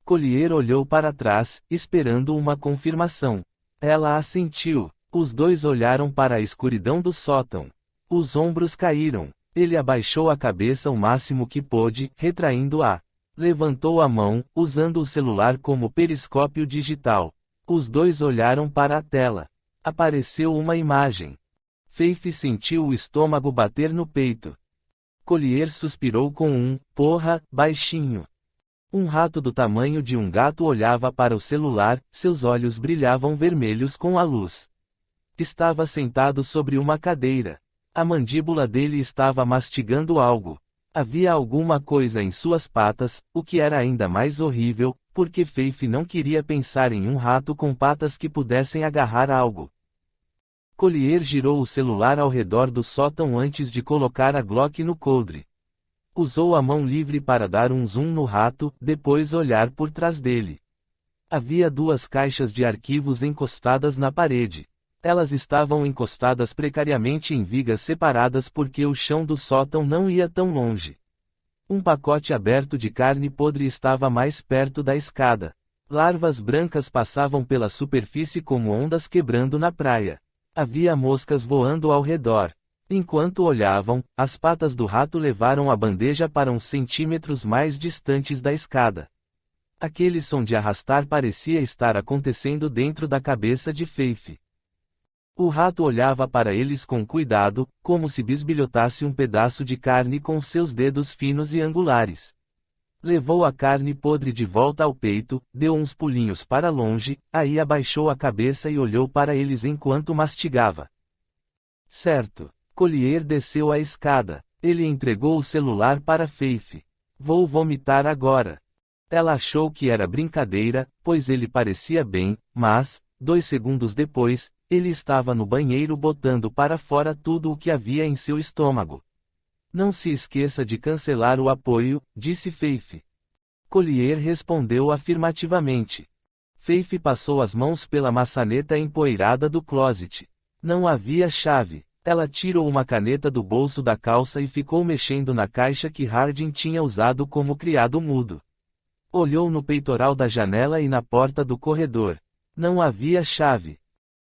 Collier olhou para trás, esperando uma confirmação. Ela assentiu. Os dois olharam para a escuridão do sótão. Os ombros caíram. Ele abaixou a cabeça o máximo que pôde, retraindo-a. Levantou a mão, usando o celular como periscópio digital. Os dois olharam para a tela. Apareceu uma imagem. Faith sentiu o estômago bater no peito. Collier suspirou com um "porra" baixinho. Um rato do tamanho de um gato olhava para o celular, seus olhos brilhavam vermelhos com a luz. Estava sentado sobre uma cadeira. A mandíbula dele estava mastigando algo. Havia alguma coisa em suas patas, o que era ainda mais horrível, porque Faith não queria pensar em um rato com patas que pudessem agarrar algo. Collier girou o celular ao redor do sótão antes de colocar a Glock no coldre. Usou a mão livre para dar um zoom no rato, depois olhar por trás dele. Havia duas caixas de arquivos encostadas na parede. Elas estavam encostadas precariamente em vigas separadas porque o chão do sótão não ia tão longe. Um pacote aberto de carne podre estava mais perto da escada. Larvas brancas passavam pela superfície como ondas quebrando na praia. Havia moscas voando ao redor. Enquanto olhavam, as patas do rato levaram a bandeja para uns centímetros mais distantes da escada. Aquele som de arrastar parecia estar acontecendo dentro da cabeça de Faith. O rato olhava para eles com cuidado, como se bisbilhotasse um pedaço de carne com seus dedos finos e angulares. Levou a carne podre de volta ao peito, deu uns pulinhos para longe, aí abaixou a cabeça e olhou para eles enquanto mastigava. Certo. Collier desceu a escada. Ele entregou o celular para Faith. Vou vomitar agora. Ela achou que era brincadeira, pois ele parecia bem, mas, 2 segundos depois, ele estava no banheiro botando para fora tudo o que havia em seu estômago. Não se esqueça de cancelar o apoio, disse Faith. Collier respondeu afirmativamente. Faith passou as mãos pela maçaneta empoeirada do closet. Não havia chave. Ela tirou uma caneta do bolso da calça e ficou mexendo na caixa que Hardin tinha usado como criado mudo. Olhou no peitoral da janela e na porta do corredor. Não havia chave.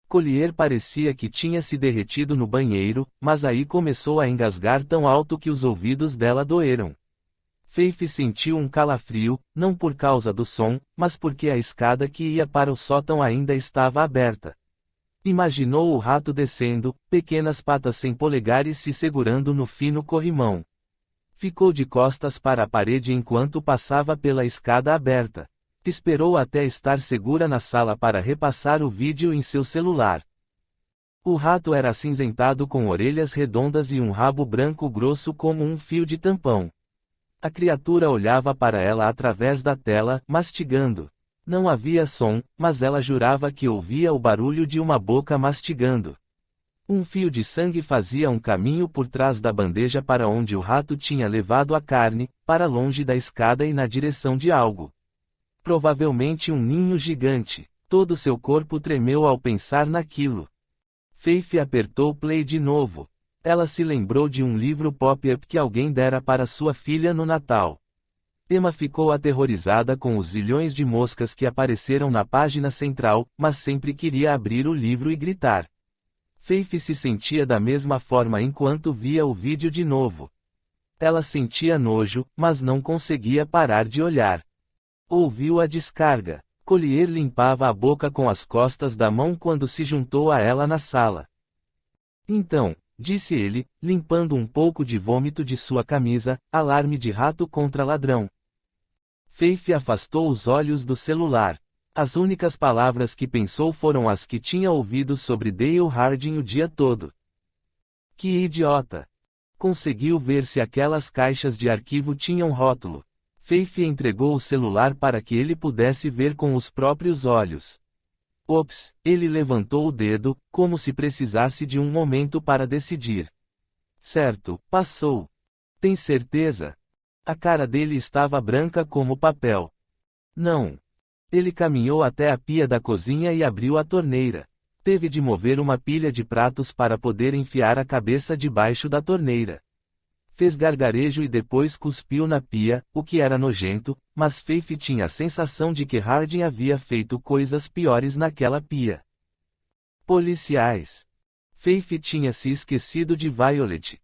Collier parecia que tinha se derretido no banheiro, mas aí começou a engasgar tão alto que os ouvidos dela doeram. Faith sentiu um calafrio, não por causa do som, mas porque a escada que ia para o sótão ainda estava aberta. Imaginou o rato descendo, pequenas patas sem polegares se segurando no fino corrimão. Ficou de costas para a parede enquanto passava pela escada aberta. Esperou até estar segura na sala para repassar o vídeo em seu celular. O rato era acinzentado com orelhas redondas e um rabo branco grosso como um fio de tampão. A criatura olhava para ela através da tela, mastigando. Não havia som, mas ela jurava que ouvia o barulho de uma boca mastigando. Um fio de sangue fazia um caminho por trás da bandeja para onde o rato tinha levado a carne, para longe da escada e na direção de algo. Provavelmente um ninho gigante. Todo seu corpo tremeu ao pensar naquilo. Faith apertou play de novo. Ela se lembrou de um livro pop-up que alguém dera para sua filha no Natal. Emma ficou aterrorizada com os zilhões de moscas que apareceram na página central, mas sempre queria abrir o livro e gritar. Faith se sentia da mesma forma enquanto via o vídeo de novo. Ela sentia nojo, mas não conseguia parar de olhar. Ouviu a descarga. Collier limpava a boca com as costas da mão quando se juntou a ela na sala. Então, disse ele, limpando um pouco de vômito de sua camisa, alarme de rato contra ladrão. Faith afastou os olhos do celular. As únicas palavras que pensou foram as que tinha ouvido sobre Dale Harding o dia todo. Que idiota! Conseguiu ver se aquelas caixas de arquivo tinham rótulo. Faith entregou o celular para que ele pudesse ver com os próprios olhos. Ops, ele levantou o dedo, como se precisasse de um momento para decidir. Certo, passou. Tem certeza? A cara dele estava branca como papel. Não. Ele caminhou até a pia da cozinha e abriu a torneira. Teve de mover uma pilha de pratos para poder enfiar a cabeça debaixo da torneira. Fez gargarejo e depois cuspiu na pia, o que era nojento, mas Faith tinha a sensação de que Harding havia feito coisas piores naquela pia. Policiais. Faith tinha se esquecido de Violet.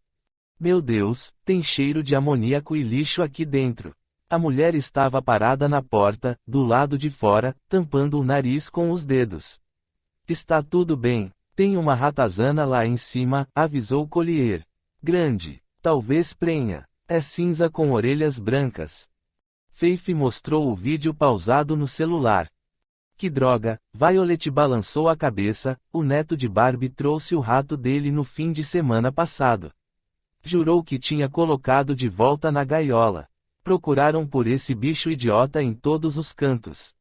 Meu Deus, tem cheiro de amoníaco e lixo aqui dentro. A mulher estava parada na porta, do lado de fora, tampando o nariz com os dedos. Está tudo bem, tem uma ratazana lá em cima, avisou Collier. Grande. Talvez prenha. É cinza com orelhas brancas. Faith mostrou o vídeo pausado no celular. Que droga, Violet balançou a cabeça, o neto de Barbie trouxe o rato dele no fim de semana passado. Jurou que tinha colocado de volta na gaiola. Procuraram por esse bicho idiota em todos os cantos.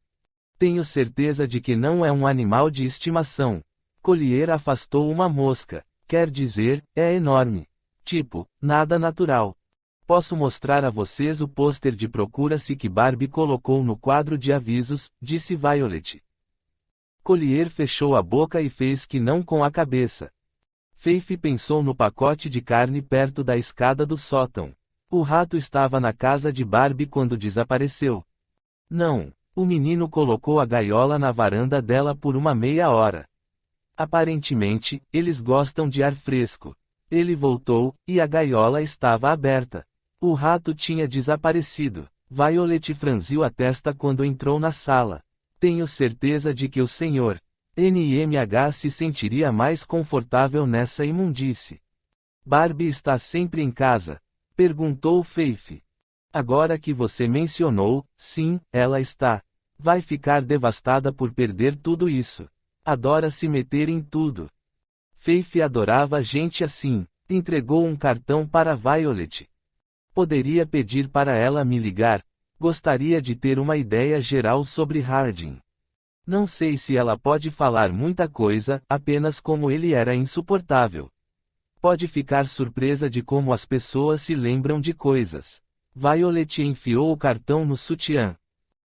Tenho certeza de que não é um animal de estimação. Collier afastou uma mosca. Quer dizer, é enorme. Tipo, nada natural. Posso mostrar a vocês o pôster de procura-se que Barbie colocou no quadro de avisos, disse Violet. Collier fechou a boca e fez que não com a cabeça. Faith pensou no pacote de carne perto da escada do sótão. O rato estava na casa de Barbie quando desapareceu. Não, o menino colocou a gaiola na varanda dela por uma meia hora. Aparentemente, eles gostam de ar fresco. Ele voltou, e a gaiola estava aberta. O rato tinha desaparecido. Violet franziu a testa quando entrou na sala. Tenho certeza de que o Sr. NMH se sentiria mais confortável nessa imundície. Barbie está sempre em casa? Perguntou Faith. Agora que você mencionou, sim, ela está. Vai ficar devastada por perder tudo isso. Adora se meter em tudo. Faith adorava gente assim. Entregou um cartão para Violet. Poderia pedir para ela me ligar. Gostaria de ter uma ideia geral sobre Harding. Não sei se ela pode falar muita coisa, apenas como ele era insuportável. Pode ficar surpresa de como as pessoas se lembram de coisas. Violet enfiou o cartão no sutiã.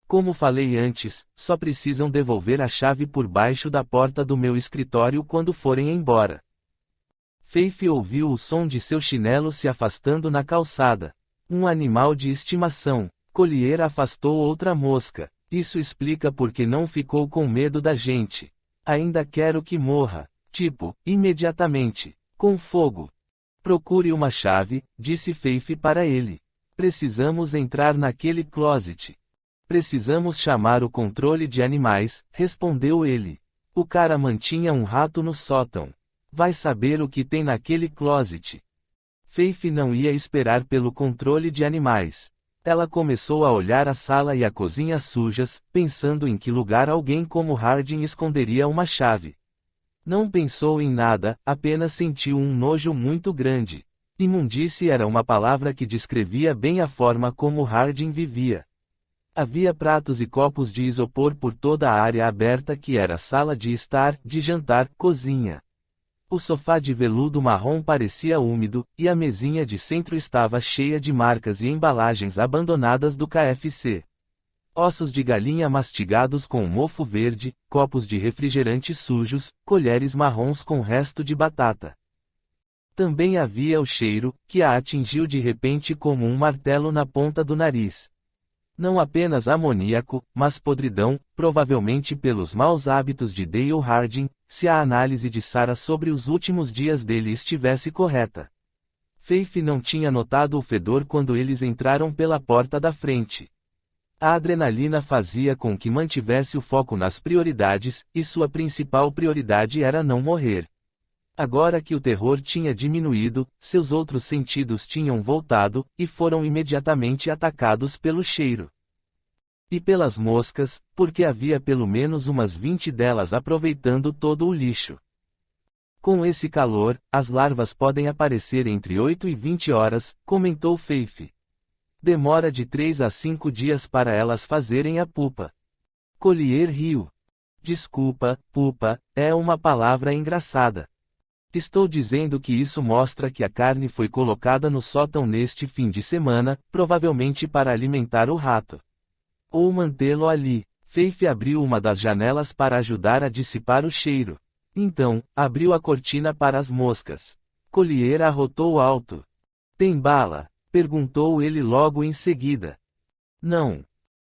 Como falei antes, só precisam devolver a chave por baixo da porta do meu escritório quando forem embora. Faith ouviu o som de seu chinelo se afastando na calçada. Um animal de estimação. Collier afastou outra mosca. Isso explica porque não ficou com medo da gente. Ainda quero que morra. Tipo, imediatamente. Com fogo. Procure uma chave, disse Faith para ele. Precisamos entrar naquele closet. Precisamos chamar o controle de animais, respondeu ele. O cara mantinha um rato no sótão. Vai saber o que tem naquele closet. Faith não ia esperar pelo controle de animais. Ela começou a olhar a sala e a cozinha sujas, pensando em que lugar alguém como Harding esconderia uma chave. Não pensou em nada, apenas sentiu um nojo muito grande. Imundície era uma palavra que descrevia bem a forma como Harding vivia. Havia pratos e copos de isopor por toda a área aberta que era sala de estar, de jantar, cozinha. O sofá de veludo marrom parecia úmido, e a mesinha de centro estava cheia de marcas e embalagens abandonadas do KFC. Ossos de galinha mastigados com mofo verde, copos de refrigerante sujos, colheres marrons com resto de batata. Também havia o cheiro, que a atingiu de repente como um martelo na ponta do nariz. Não apenas amoníaco, mas podridão, provavelmente pelos maus hábitos de Dale Harding, se a análise de Sarah sobre os últimos dias dele estivesse correta. Faith não tinha notado o fedor quando eles entraram pela porta da frente. A adrenalina fazia com que mantivesse o foco nas prioridades, e sua principal prioridade era não morrer. Agora que o terror tinha diminuído, seus outros sentidos tinham voltado, e foram imediatamente atacados pelo cheiro. E pelas moscas, porque havia pelo menos umas 20 delas aproveitando todo o lixo. Com esse calor, as larvas podem aparecer entre 8 e 20 horas, comentou Faith. Demora de 3 a 5 dias para elas fazerem a pupa. Collier riu. Desculpa, pupa, é uma palavra engraçada. Estou dizendo que isso mostra que a carne foi colocada no sótão neste fim de semana, provavelmente para alimentar o rato. Ou mantê-lo ali. Faith abriu uma das janelas para ajudar a dissipar o cheiro. Então, abriu a cortina para as moscas. Collier arrotou alto. Tem bala? Perguntou ele logo em seguida. Não.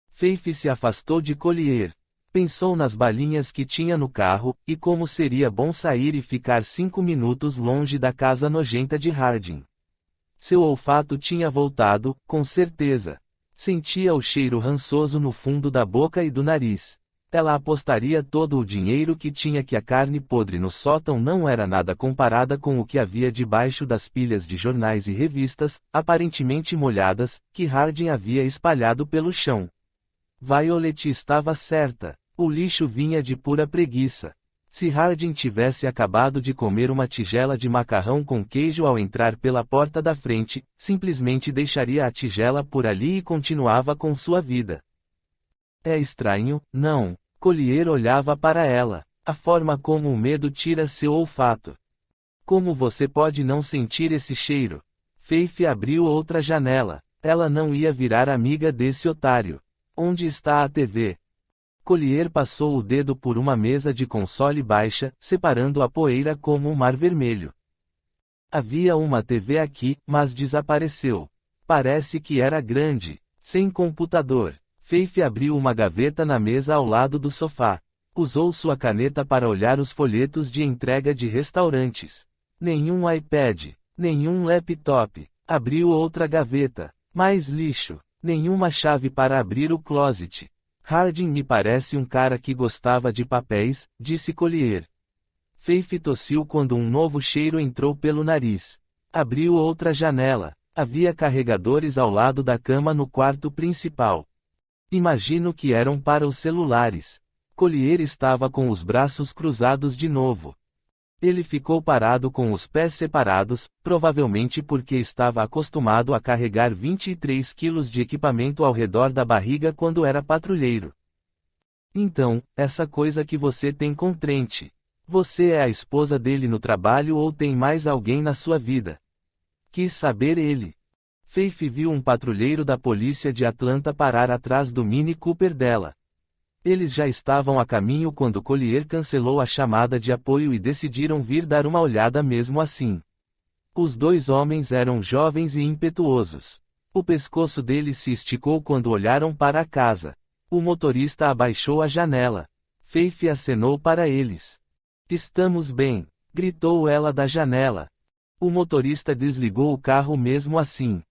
Faith se afastou de Collier. Pensou nas balinhas que tinha no carro, e como seria bom sair e ficar 5 minutos longe da casa nojenta de Harding. Seu olfato tinha voltado, com certeza. Sentia o cheiro rançoso no fundo da boca e do nariz. Ela apostaria todo o dinheiro que tinha que a carne podre no sótão não era nada comparada com o que havia debaixo das pilhas de jornais e revistas, aparentemente molhadas, que Harding havia espalhado pelo chão. Violet estava certa. O lixo vinha de pura preguiça. Se Harding tivesse acabado de comer uma tigela de macarrão com queijo ao entrar pela porta da frente, simplesmente deixaria a tigela por ali e continuava com sua vida. É estranho, não? Collier olhava para ela. A forma como o medo tira seu olfato. Como você pode não sentir esse cheiro? Faith abriu outra janela. Ela não ia virar amiga desse otário. Onde está a TV? Collier passou o dedo por uma mesa de console baixa, separando a poeira como um mar vermelho. Havia uma TV aqui, mas desapareceu. Parece que era grande. Sem computador. Faith abriu uma gaveta na mesa ao lado do sofá. Usou sua caneta para olhar os folhetos de entrega de restaurantes. Nenhum iPad. Nenhum laptop. Abriu outra gaveta. Mais lixo. Nenhuma chave para abrir o closet. Harding me parece um cara que gostava de papéis, disse Collier. Faith tossiu quando um novo cheiro entrou pelo nariz. Abriu outra janela. Havia carregadores ao lado da cama no quarto principal. Imagino que eram para os celulares. Collier estava com os braços cruzados de novo. Ele ficou parado com os pés separados, provavelmente porque estava acostumado a carregar 23 quilos de equipamento ao redor da barriga quando era patrulheiro. Então, essa coisa que você tem com Trent. Você é a esposa dele no trabalho ou tem mais alguém na sua vida? Quis saber ele. Faith viu um patrulheiro da polícia de Atlanta parar atrás do Mini Cooper dela. Eles já estavam a caminho quando Collier cancelou a chamada de apoio e decidiram vir dar uma olhada mesmo assim. Os dois homens eram jovens e impetuosos. O pescoço deles se esticou quando olharam para a casa. O motorista abaixou a janela. Faith acenou para eles. Estamos bem, gritou ela da janela. O motorista desligou o carro mesmo assim.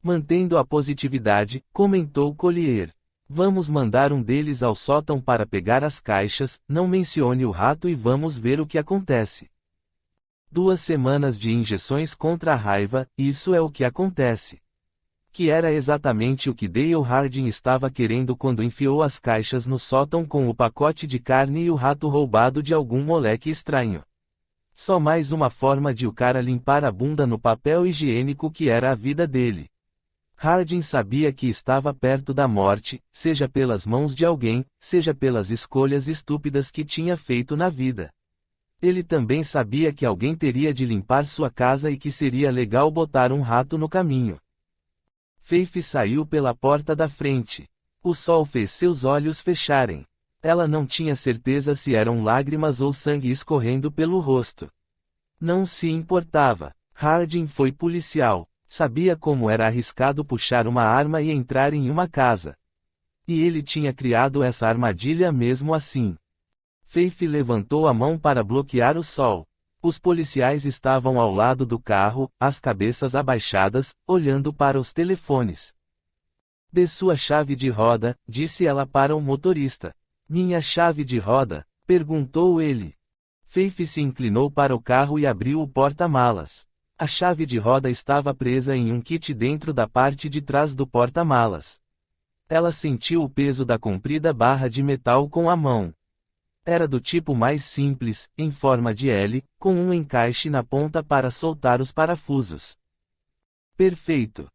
Mantendo a positividade, comentou Collier. Vamos mandar um deles ao sótão para pegar as caixas, não mencione o rato e vamos ver o que acontece. 2 semanas de injeções contra a raiva, isso é o que acontece. Que era exatamente o que Dale Harding estava querendo quando enfiou as caixas no sótão com o pacote de carne e o rato roubado de algum moleque estranho. Só mais uma forma de o cara limpar a bunda no papel higiênico que era a vida dele. Harding sabia que estava perto da morte, seja pelas mãos de alguém, seja pelas escolhas estúpidas que tinha feito na vida. Ele também sabia que alguém teria de limpar sua casa e que seria legal botar um rato no caminho. Faith saiu pela porta da frente. O sol fez seus olhos fecharem. Ela não tinha certeza se eram lágrimas ou sangue escorrendo pelo rosto. Não se importava. Harding foi policial. Sabia como era arriscado puxar uma arma e entrar em uma casa. E ele tinha criado essa armadilha mesmo assim. Faith levantou a mão para bloquear o sol. Os policiais estavam ao lado do carro, as cabeças abaixadas, olhando para os telefones. Dê sua chave de roda, disse ela para o motorista. Minha chave de roda? Perguntou ele. Faith se inclinou para o carro e abriu o porta-malas. A chave de roda estava presa em um kit dentro da parte de trás do porta-malas. Ela sentiu o peso da comprida barra de metal com a mão. Era do tipo mais simples, em forma de L, com um encaixe na ponta para soltar os parafusos. Perfeito.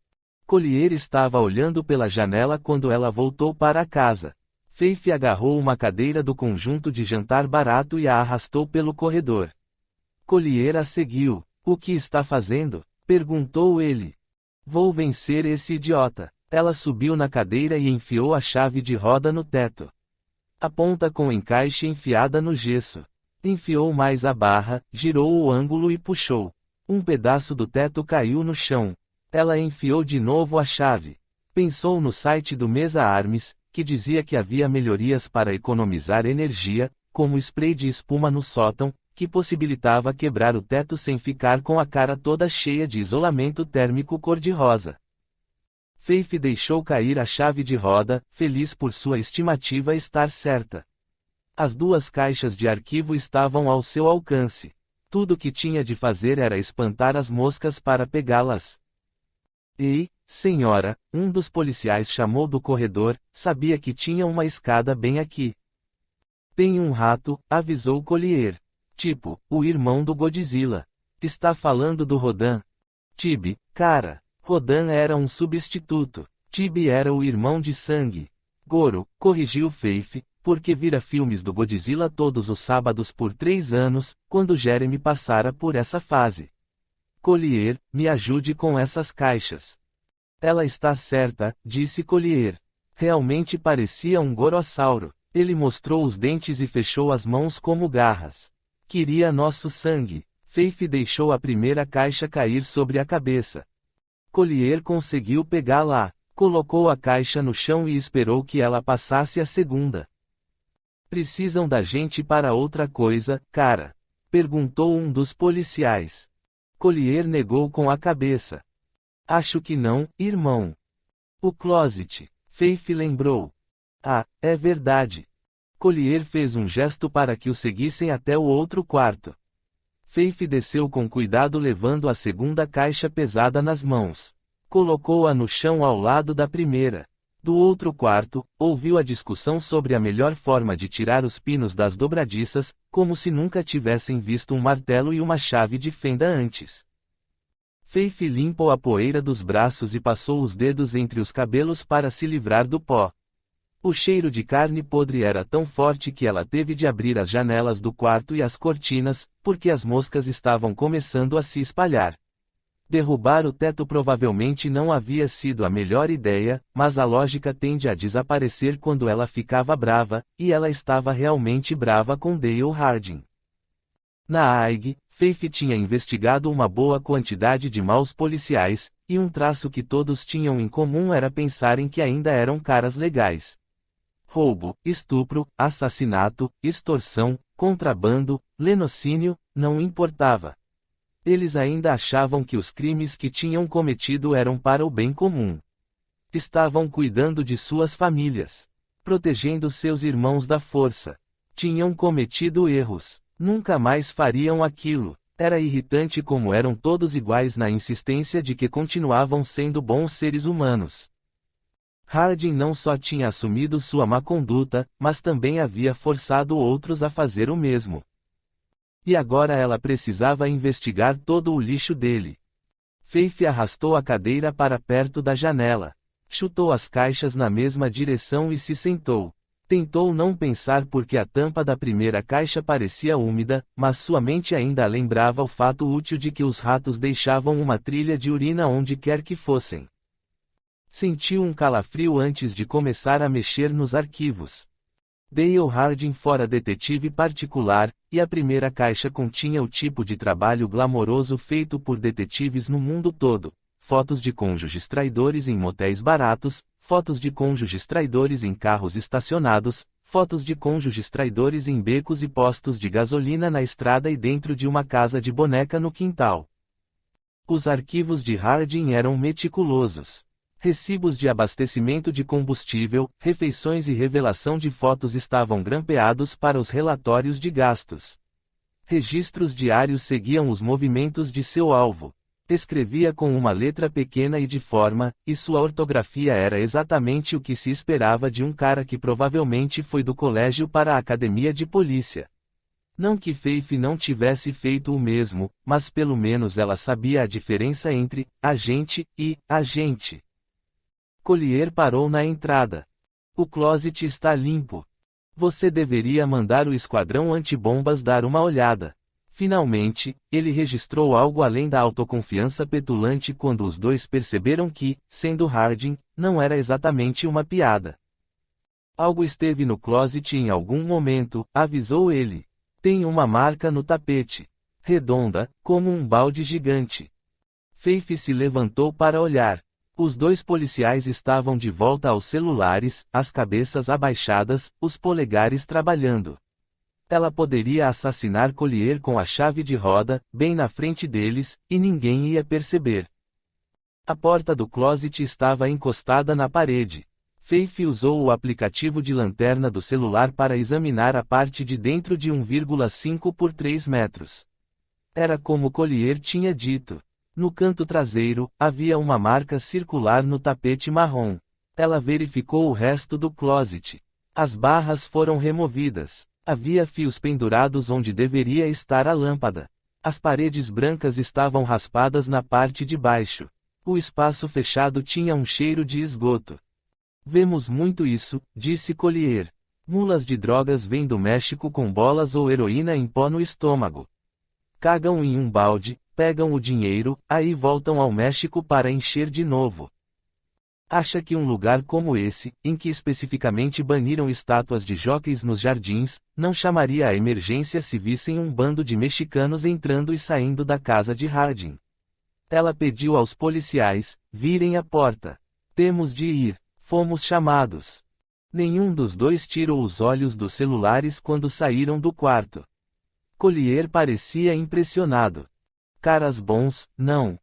Collier estava olhando pela janela quando ela voltou para a casa. Faith agarrou uma cadeira do conjunto de jantar barato e a arrastou pelo corredor. Collier a seguiu. O que está fazendo? Perguntou ele. Vou vencer esse idiota. Ela subiu na cadeira e enfiou a chave de roda no teto. A ponta com encaixe enfiada no gesso. Enfiou mais a barra, girou o ângulo e puxou. Um pedaço do teto caiu no chão. Ela enfiou de novo a chave. Pensou no site do Mesa Arms, que dizia que havia melhorias para economizar energia, como spray de espuma no sótão, que possibilitava quebrar o teto sem ficar com a cara toda cheia de isolamento térmico cor-de-rosa. Faith deixou cair a chave de roda, feliz por sua estimativa estar certa. As duas caixas de arquivo estavam ao seu alcance. Tudo que tinha de fazer era espantar as moscas para pegá-las. Ei, senhora, um dos policiais chamou do corredor, sabia que tinha uma escada bem aqui. Tem um rato, avisou Collier. Tipo, o irmão do Godzilla. Está falando do Rodan? Tibi, cara. Rodan era um substituto. Tibi era o irmão de sangue. Goro, corrigiu Faith, porque vira filmes do Godzilla todos os sábados por 3 anos, quando Jeremy passara por essa fase. Collier, me ajude com essas caixas. Ela está certa, disse Collier. Realmente parecia um gorossauro. Ele mostrou os dentes e fechou as mãos como garras. Queria nosso sangue. Faith deixou a primeira caixa cair sobre a cabeça. Collier conseguiu pegá-la, colocou a caixa no chão e esperou que ela passasse a segunda. Precisam da gente para outra coisa, cara? Perguntou um dos policiais. Collier negou com a cabeça. Acho que não, irmão. O closet. Faith lembrou. Ah, é verdade. Collier fez um gesto para que o seguissem até o outro quarto. Faith desceu com cuidado levando a segunda caixa pesada nas mãos. Colocou-a no chão ao lado da primeira. Do outro quarto, ouviu a discussão sobre a melhor forma de tirar os pinos das dobradiças, como se nunca tivessem visto um martelo e uma chave de fenda antes. Faith limpou a poeira dos braços e passou os dedos entre os cabelos para se livrar do pó. O cheiro de carne podre era tão forte que ela teve de abrir as janelas do quarto e as cortinas, porque as moscas estavam começando a se espalhar. Derrubar o teto provavelmente não havia sido a melhor ideia, mas a lógica tende a desaparecer quando ela ficava brava, e ela estava realmente brava com Dale Harding. Na AIG, Faith tinha investigado uma boa quantidade de maus policiais, e um traço que todos tinham em comum era pensarem que ainda eram caras legais. Roubo, estupro, assassinato, extorsão, contrabando, lenocínio, não importava. Eles ainda achavam que os crimes que tinham cometido eram para o bem comum. Estavam cuidando de suas famílias, protegendo seus irmãos da força. Tinham cometido erros, nunca mais fariam aquilo. Era irritante como eram todos iguais na insistência de que continuavam sendo bons seres humanos. Harding não só tinha assumido sua má conduta, mas também havia forçado outros a fazer o mesmo. E agora ela precisava investigar todo o lixo dele. Faith arrastou a cadeira para perto da janela. Chutou as caixas na mesma direção e se sentou. Tentou não pensar porque a tampa da primeira caixa parecia úmida, mas sua mente ainda lembrava o fato útil de que os ratos deixavam uma trilha de urina onde quer que fossem. Sentiu um calafrio antes de começar a mexer nos arquivos. Dale Harding fora detetive particular, e a primeira caixa continha o tipo de trabalho glamouroso feito por detetives no mundo todo. Fotos de cônjuges traidores em motéis baratos, fotos de cônjuges traidores em carros estacionados, fotos de cônjuges traidores em becos e postos de gasolina na estrada e dentro de uma casa de boneca no quintal. Os arquivos de Harding eram meticulosos. Recibos de abastecimento de combustível, refeições e revelação de fotos estavam grampeados para os relatórios de gastos. Registros diários seguiam os movimentos de seu alvo. Escrevia com uma letra pequena e de forma, e sua ortografia era exatamente o que se esperava de um cara que provavelmente foi do colégio para a academia de polícia. Não que Faith não tivesse feito o mesmo, mas pelo menos ela sabia a diferença entre agente e agente. Collier parou na entrada. O closet está limpo. Você deveria mandar o esquadrão antibombas dar uma olhada. Finalmente, ele registrou algo além da autoconfiança petulante quando os dois perceberam que, sendo Harding, não era exatamente uma piada. Algo esteve no closet em algum momento, avisou ele. Tem uma marca no tapete. Redonda, como um balde gigante. Faith se levantou para olhar. Os dois policiais estavam de volta aos celulares, as cabeças abaixadas, os polegares trabalhando. Ela poderia assassinar Collier com a chave de roda, bem na frente deles, e ninguém ia perceber. A porta do closet estava encostada na parede. Faith usou o aplicativo de lanterna do celular para examinar a parte de dentro de 1,5 por 3 metros. Era como Collier tinha dito. No canto traseiro, havia uma marca circular no tapete marrom. Ela verificou o resto do closet. As barras foram removidas. Havia fios pendurados onde deveria estar a lâmpada. As paredes brancas estavam raspadas na parte de baixo. O espaço fechado tinha um cheiro de esgoto. Vemos muito isso, disse Collier. Mulas de drogas vêm do México com bolas ou heroína em pó no estômago. Cagam em um balde, pegam o dinheiro, aí voltam ao México para encher de novo. Acha que um lugar como esse, em que especificamente baniram estátuas de jockeys nos jardins, não chamaria a emergência se vissem um bando de mexicanos entrando e saindo da casa de Harding? Ela pediu aos policiais, virem a porta. Temos de ir. Fomos chamados. Nenhum dos dois tirou os olhos dos celulares quando saíram do quarto. Collier parecia impressionado. Caras bons, não.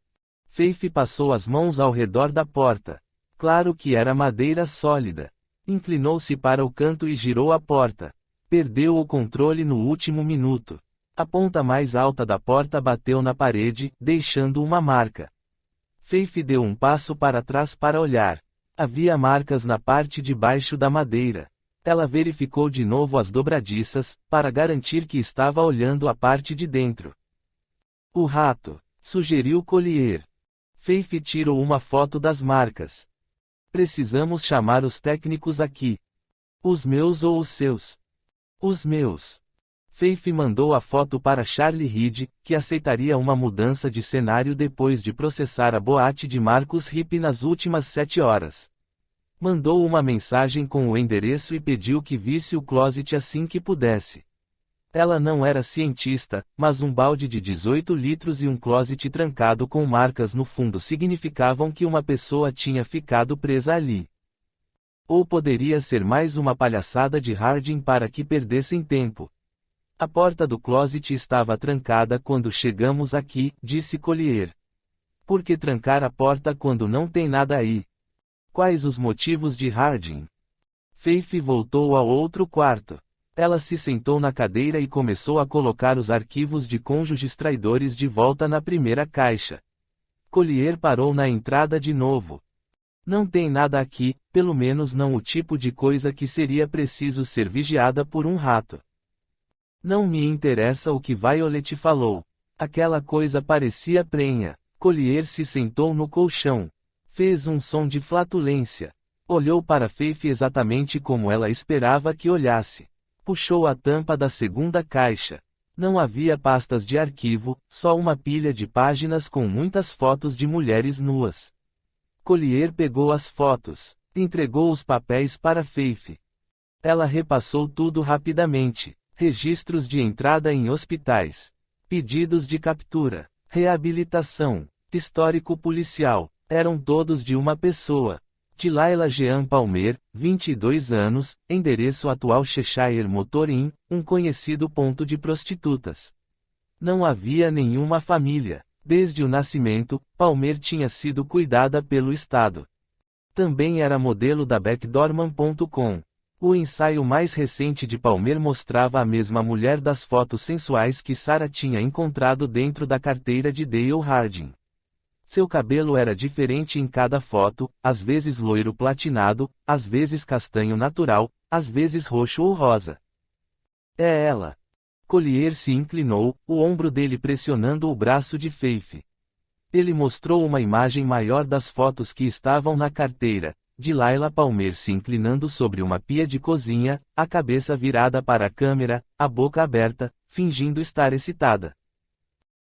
Faith passou as mãos ao redor da porta. Claro que era madeira sólida. Inclinou-se para o canto e girou a porta. Perdeu o controle no último minuto. A ponta mais alta da porta bateu na parede, deixando uma marca. Faith deu um passo para trás para olhar. Havia marcas na parte de baixo da madeira. Ela verificou de novo as dobradiças, para garantir que estava olhando a parte de dentro. O rato, sugeriu Collier. Faith tirou uma foto das marcas. Precisamos chamar os técnicos aqui. Os meus ou os seus? Os meus. Faith mandou a foto para Charlie Reed, que aceitaria uma mudança de cenário depois de processar a boate de Marcus Hipp nas últimas 7 horas. Mandou uma mensagem com o endereço e pediu que visse o closet assim que pudesse. Ela não era cientista, mas um balde de 18 litros e um closet trancado com marcas no fundo significavam que uma pessoa tinha ficado presa ali. Ou poderia ser mais uma palhaçada de Harding para que perdessem tempo. A porta do closet estava trancada quando chegamos aqui, disse Collier. Por que trancar a porta quando não tem nada aí? Quais os motivos de Harding? Faith voltou ao outro quarto. Ela se sentou na cadeira e começou a colocar os arquivos de cônjuges traidores de volta na primeira caixa. Collier parou na entrada de novo. Não tem nada aqui, pelo menos não o tipo de coisa que seria preciso ser vigiada por um rato. Não me interessa o que Violet falou. Aquela coisa parecia prenha. Collier se sentou no colchão. Fez um som de flatulência. Olhou para Faith exatamente como ela esperava que olhasse. Puxou a tampa da segunda caixa. Não havia pastas de arquivo, só uma pilha de páginas com muitas fotos de mulheres nuas. Collier pegou as fotos. Entregou os papéis para Faith. Ela repassou tudo rapidamente. Registros de entrada em hospitais. Pedidos de captura. Reabilitação. Histórico policial. Eram todos de uma pessoa. Delilah Jean Palmer, 22 anos, endereço atual Cheshire Motor Inn, um conhecido ponto de prostitutas. Não havia nenhuma família. Desde o nascimento, Palmer tinha sido cuidada pelo Estado. Também era modelo da Backdoorman.com. O ensaio mais recente de Palmer mostrava a mesma mulher das fotos sensuais que Sarah tinha encontrado dentro da carteira de Dale Harding. Seu cabelo era diferente em cada foto, às vezes loiro platinado, às vezes castanho natural, às vezes roxo ou rosa. É ela. Collier se inclinou, o ombro dele pressionando o braço de Faith. Ele mostrou uma imagem maior das fotos que estavam na carteira. Delilah Palmer se inclinando sobre uma pia de cozinha, a cabeça virada para a câmera, a boca aberta, fingindo estar excitada.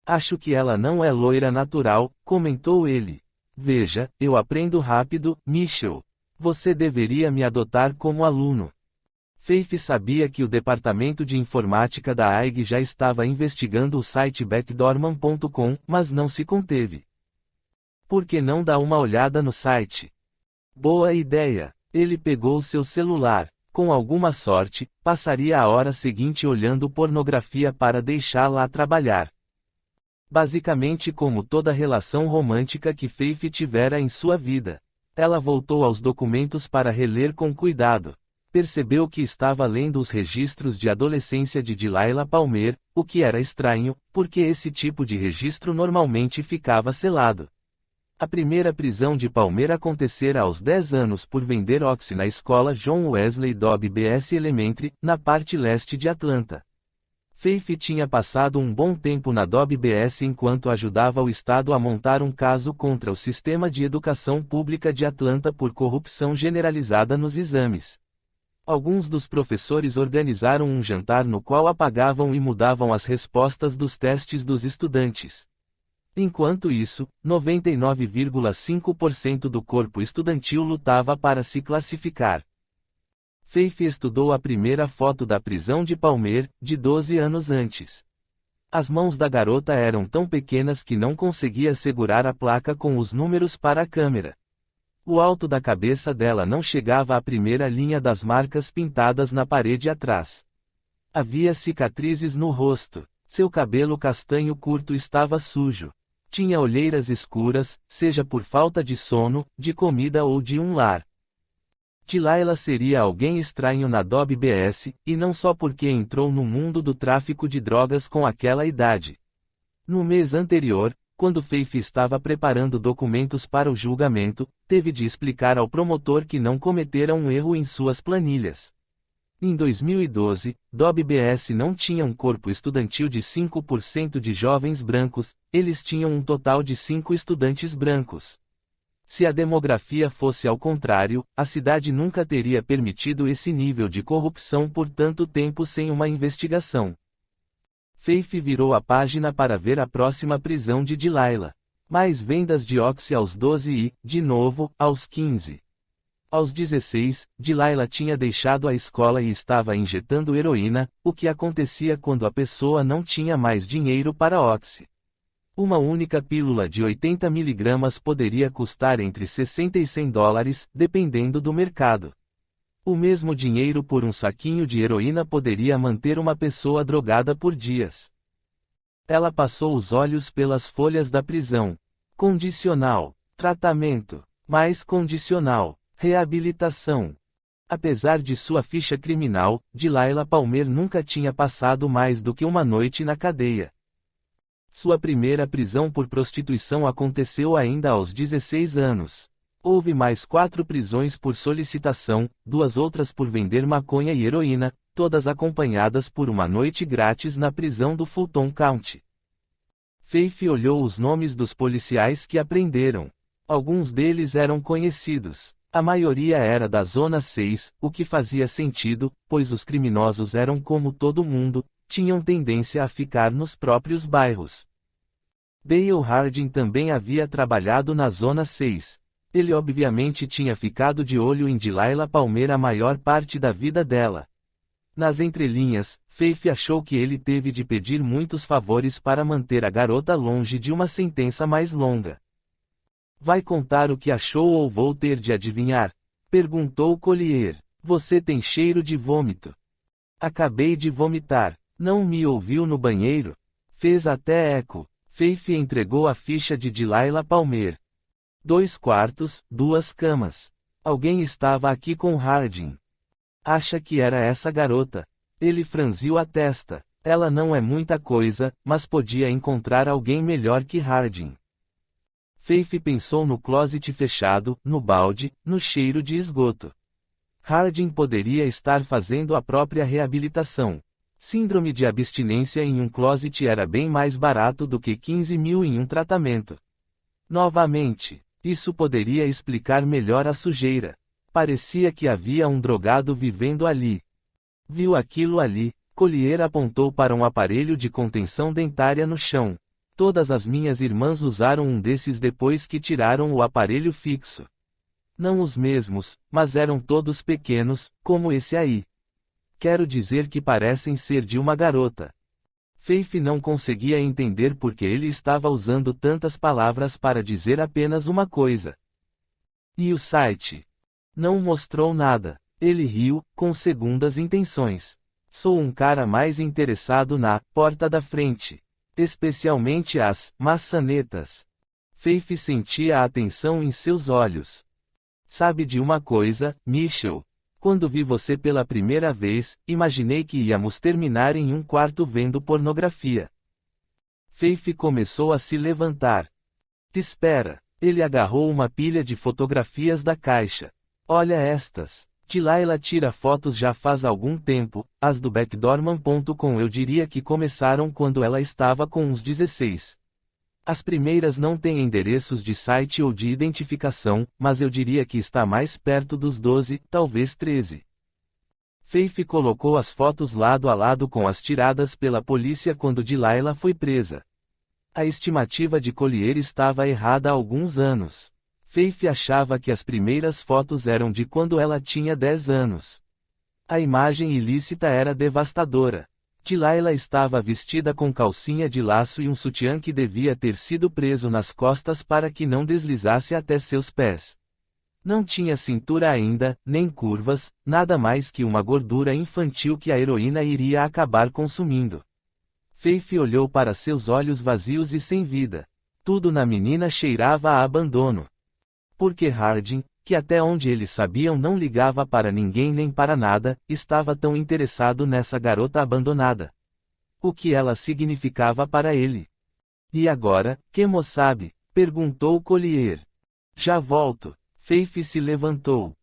Acho que ela não é loira natural, comentou ele. Veja, eu aprendo rápido, Mitchell. Você deveria me adotar como aluno. Faith sabia que o departamento de informática da AIG já estava investigando o site Backdoorman.com, mas não se conteve. Por que não dar uma olhada no site? Boa ideia. Ele pegou seu celular. Com alguma sorte, passaria a hora seguinte olhando pornografia para deixá-la trabalhar. Basicamente como toda relação romântica que Faith tivera em sua vida. Ela voltou aos documentos para reler com cuidado. Percebeu que estava lendo os registros de adolescência de Delilah Palmer, o que era estranho, porque esse tipo de registro normalmente ficava selado. A primeira prisão de Palmer acontecera aos 10 anos por vender oxi na escola John Wesley Dobbs BS Elementary, na parte leste de Atlanta. Faith tinha passado um bom tempo na Dobbs BS enquanto ajudava o Estado a montar um caso contra o sistema de educação pública de Atlanta por corrupção generalizada nos exames. Alguns dos professores organizaram um jantar no qual apagavam e mudavam as respostas dos testes dos estudantes. Enquanto isso, 99,5% do corpo estudantil lutava para se classificar. Faith estudou a primeira foto da prisão de Palmer, de 12 anos antes. As mãos da garota eram tão pequenas que não conseguia segurar a placa com os números para a câmera. O alto da cabeça dela não chegava à primeira linha das marcas pintadas na parede atrás. Havia cicatrizes no rosto. Seu cabelo castanho curto estava sujo. Tinha olheiras escuras, seja por falta de sono, de comida ou de um lar. Delilah seria alguém estranho na Dobbs BS, e não só porque entrou no mundo do tráfico de drogas com aquela idade. No mês anterior, quando Faith estava preparando documentos para o julgamento, teve de explicar ao promotor que não cometera um erro em suas planilhas. Em 2012, Dobbs BS não tinha um corpo estudantil de 5% de jovens brancos, eles tinham um total de 5 estudantes brancos. Se a demografia fosse ao contrário, a cidade nunca teria permitido esse nível de corrupção por tanto tempo sem uma investigação. Faith virou a página para ver a próxima prisão de Delilah. Mais vendas de oxi aos 12 e, de novo, aos 15. Aos 16, Delilah tinha deixado a escola e estava injetando heroína, o que acontecia quando a pessoa não tinha mais dinheiro para oxi. Uma única pílula de 80 mg poderia custar entre 60 e 100 dólares, dependendo do mercado. O mesmo dinheiro por um saquinho de heroína poderia manter uma pessoa drogada por dias. Ela passou os olhos pelas folhas da prisão. Condicional. Tratamento. Mais condicional. Reabilitação. Apesar de sua ficha criminal, Delilah Palmer nunca tinha passado mais do que uma noite na cadeia. Sua primeira prisão por prostituição aconteceu ainda aos 16 anos. Houve mais 4 prisões por solicitação, 2 outras por vender maconha e heroína, todas acompanhadas por uma noite grátis na prisão do Fulton County. Faith olhou os nomes dos policiais que a prenderam. Alguns deles eram conhecidos. A maioria era da Zona 6, o que fazia sentido, pois os criminosos eram como todo mundo, tinham tendência a ficar nos próprios bairros. Dale Harding também havia trabalhado na Zona 6. Ele obviamente tinha ficado de olho em Delilah Palmer a maior parte da vida dela. Nas entrelinhas, Faith achou que ele teve de pedir muitos favores para manter a garota longe de uma sentença mais longa. Vai contar o que achou ou vou ter de adivinhar? Perguntou Collier. Você tem cheiro de vômito. Acabei de vomitar. Não me ouviu no banheiro? Fez até eco. Faith entregou a ficha de Delilah Palmer. 2 quartos, 2 camas. Alguém estava aqui com Harding. Acha que era essa garota? Ele franziu a testa. Ela não é muita coisa, mas podia encontrar alguém melhor que Harding. Faith pensou no closet fechado, no balde, no cheiro de esgoto. Harding poderia estar fazendo a própria reabilitação. Síndrome de abstinência em um closet era bem mais barato do que 15 mil em um tratamento. Novamente, isso poderia explicar melhor a sujeira. Parecia que havia um drogado vivendo ali. Viu aquilo ali? Collier apontou para um aparelho de contenção dentária no chão. Todas as minhas irmãs usaram um desses depois que tiraram o aparelho fixo. Não os mesmos, mas eram todos pequenos, como esse aí. Quero dizer que parecem ser de uma garota. Faith não conseguia entender por que ele estava usando tantas palavras para dizer apenas uma coisa. E o site? Não mostrou nada. Ele riu, com segundas intenções. Sou um cara mais interessado na porta da frente. Especialmente as maçanetas. Faith sentia a atenção em seus olhos. Sabe de uma coisa, Mitchell? Quando vi você pela primeira vez, imaginei que íamos terminar em um quarto vendo pornografia. Faith começou a se levantar. Espera. Ele agarrou uma pilha de fotografias da caixa. Olha estas. Delilah tira fotos já faz algum tempo, as do Backdoorman.com eu diria que começaram quando ela estava com uns 16. As primeiras não têm endereços de site ou de identificação, mas eu diria que está mais perto dos 12, talvez 13. Faith colocou as fotos lado a lado com as tiradas pela polícia quando Delilah foi presa. A estimativa de Collier estava errada há alguns anos. Faith achava que as primeiras fotos eram de quando ela tinha 10 anos. A imagem ilícita era devastadora. Delilah estava vestida com calcinha de laço e um sutiã que devia ter sido preso nas costas para que não deslizasse até seus pés. Não tinha cintura ainda, nem curvas, nada mais que uma gordura infantil que a heroína iria acabar consumindo. Faith olhou para seus olhos vazios e sem vida. Tudo na menina cheirava a abandono. Porque Harding, que até onde eles sabiam não ligava para ninguém nem para nada, estava tão interessado nessa garota abandonada. O que ela significava para ele? E agora, Kemo sabe? Perguntou Collier. Já volto. Faith se levantou.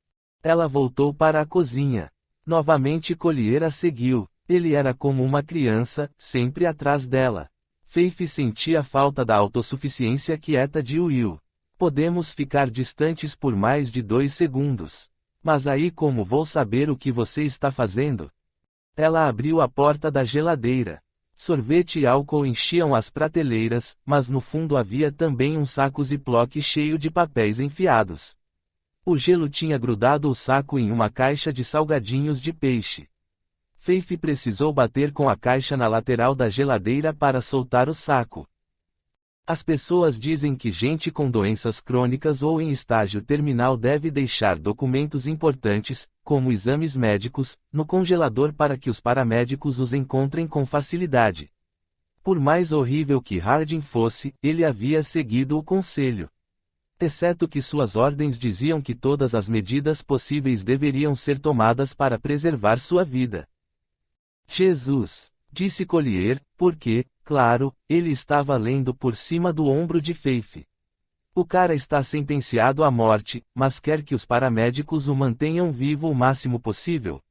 Ela voltou para a cozinha. Novamente Collier a seguiu. Ele era como uma criança, sempre atrás dela. Faith sentia falta da autossuficiência quieta de Will. Podemos ficar distantes por mais de 2 segundos. Mas aí como vou saber o que você está fazendo? Ela abriu a porta da geladeira. Sorvete e álcool enchiam as prateleiras, mas no fundo havia também um saco Ziploc cheio de papéis enfiados. O gelo tinha grudado o saco em uma caixa de salgadinhos de peixe. Faith precisou bater com a caixa na lateral da geladeira para soltar o saco. As pessoas dizem que gente com doenças crônicas ou em estágio terminal deve deixar documentos importantes, como exames médicos, no congelador para que os paramédicos os encontrem com facilidade. Por mais horrível que Harding fosse, ele havia seguido o conselho. Exceto que suas ordens diziam que todas as medidas possíveis deveriam ser tomadas para preservar sua vida. Jesus, disse Collier, porque, claro, ele estava lendo por cima do ombro de Faith. O cara está sentenciado à morte, mas quer que os paramédicos o mantenham vivo o máximo possível.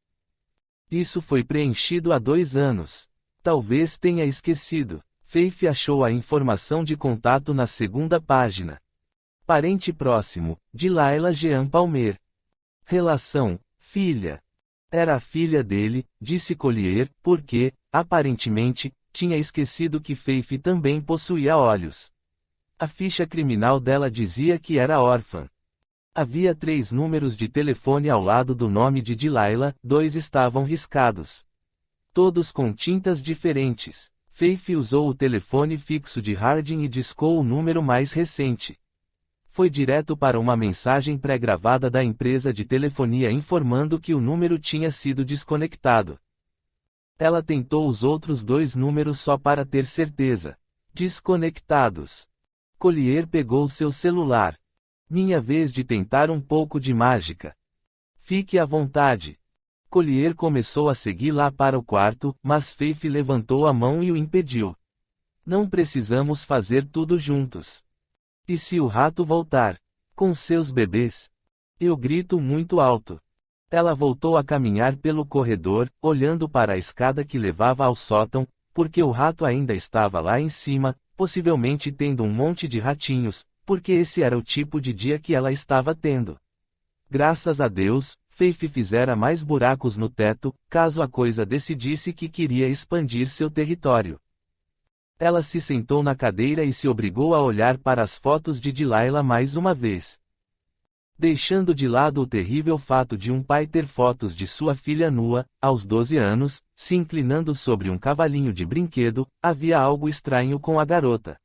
Isso foi preenchido há 2 anos. Talvez tenha esquecido. Faith achou a informação de contato na segunda página. Parente próximo, Delilah Jean Palmer. Relação, filha. Era a filha dele, disse Collier, porque, aparentemente, tinha esquecido que Faith também possuía olhos. A ficha criminal dela dizia que era órfã. Havia 3 números de telefone ao lado do nome de Delilah, 2 estavam riscados. Todos com tintas diferentes. Faith usou o telefone fixo de Harding e discou o número mais recente. Foi direto para uma mensagem pré-gravada da empresa de telefonia informando que o número tinha sido desconectado. Ela tentou os outros 2 números só para ter certeza. Desconectados. Collier pegou seu celular. Minha vez de tentar um pouco de mágica. Fique à vontade. Collier começou a segui-la para o quarto, mas Faith levantou a mão e o impediu. Não precisamos fazer tudo juntos. E se o rato voltar? Com seus bebês? Eu grito muito alto. Ela voltou a caminhar pelo corredor, olhando para a escada que levava ao sótão, porque o rato ainda estava lá em cima, possivelmente tendo um monte de ratinhos, porque esse era o tipo de dia que ela estava tendo. Graças a Deus, Faith fizera mais buracos no teto, caso a coisa decidisse que queria expandir seu território. Ela se sentou na cadeira e se obrigou a olhar para as fotos de Delilah mais uma vez. Deixando de lado o terrível fato de um pai ter fotos de sua filha nua, aos 12 anos, se inclinando sobre um cavalinho de brinquedo, havia algo estranho com a garota.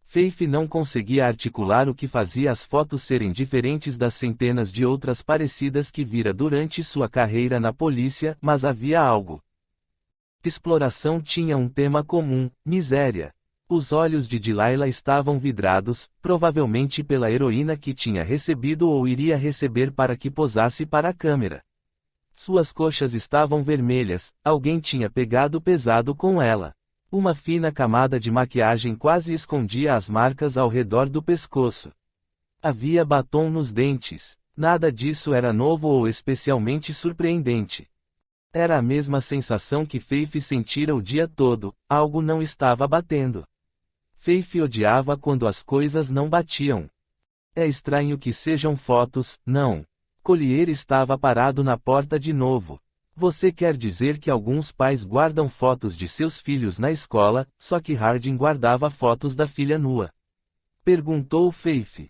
Faith não conseguia articular o que fazia as fotos serem diferentes das centenas de outras parecidas que vira durante sua carreira na polícia, mas havia algo. Exploração tinha um tema comum: miséria. Os olhos de Delilah estavam vidrados, provavelmente pela heroína que tinha recebido ou iria receber para que posasse para a câmera. Suas coxas estavam vermelhas, alguém tinha pegado pesado com ela. Uma fina camada de maquiagem quase escondia as marcas ao redor do pescoço. Havia batom nos dentes. Nada disso era novo ou especialmente surpreendente. Era a mesma sensação que Faith sentira o dia todo: algo não estava batendo. Faith odiava quando as coisas não batiam. É estranho que sejam fotos, não. Collier estava parado na porta de novo. Você quer dizer que alguns pais guardam fotos de seus filhos na escola, só que Harding guardava fotos da filha nua? Perguntou Faith.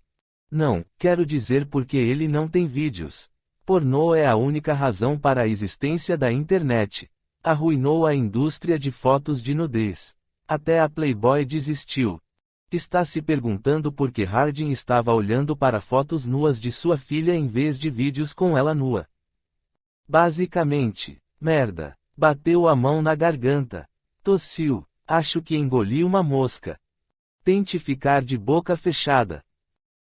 Não, quero dizer porque ele não tem vídeos. Pornô é a única razão para a existência da internet. Arruinou a indústria de fotos de nudez. Até a Playboy desistiu. Está se perguntando por que Harding estava olhando para fotos nuas de sua filha em vez de vídeos com ela nua. Basicamente, merda. Bateu a mão na garganta. Tossiu. Acho que engoli uma mosca. Tente ficar de boca fechada.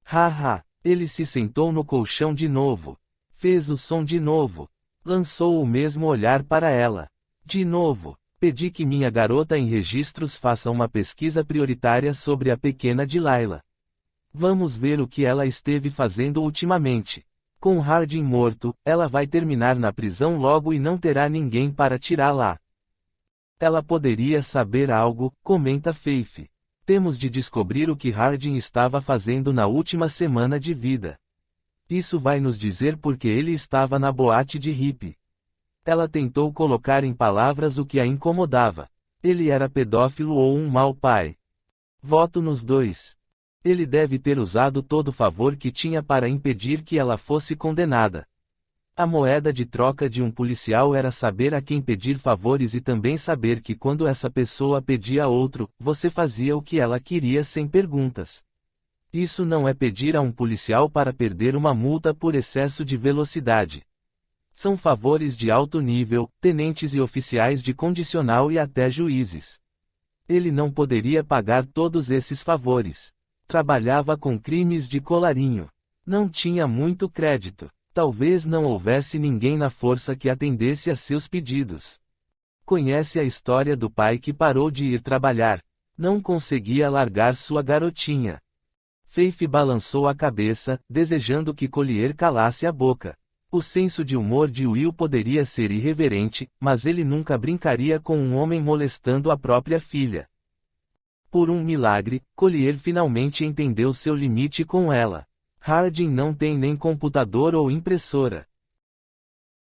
Haha. Ele se sentou no colchão de novo. Fez o som de novo. Lançou o mesmo olhar para ela. De novo. Pedi que minha garota em registros faça uma pesquisa prioritária sobre a pequena Delilah. Vamos ver o que ela esteve fazendo ultimamente. Com Harding morto, ela vai terminar na prisão logo e não terá ninguém para tirá-la. Ela poderia saber algo, comenta Faith. Temos de descobrir o que Harding estava fazendo na última semana de vida. Isso vai nos dizer porque ele estava na boate de hippie. Ela tentou colocar em palavras o que a incomodava. Ele era pedófilo ou um mau pai. Voto nos 2. Ele deve ter usado todo o favor que tinha para impedir que ela fosse condenada. A moeda de troca de um policial era saber a quem pedir favores e também saber que quando essa pessoa pedia a outro, você fazia o que ela queria sem perguntas. Isso não é pedir a um policial para perder uma multa por excesso de velocidade. São favores de alto nível, tenentes e oficiais de condicional e até juízes. Ele não poderia pagar todos esses favores. Trabalhava com crimes de colarinho. Não tinha muito crédito. Talvez não houvesse ninguém na força que atendesse a seus pedidos. Conhece a história do pai que parou de ir trabalhar. Não conseguia largar sua garotinha. Faith balançou a cabeça, desejando que Collier calasse a boca. O senso de humor de Will poderia ser irreverente, mas ele nunca brincaria com um homem molestando a própria filha. Por um milagre, Collier finalmente entendeu seu limite com ela. Harding não tem nem computador ou impressora.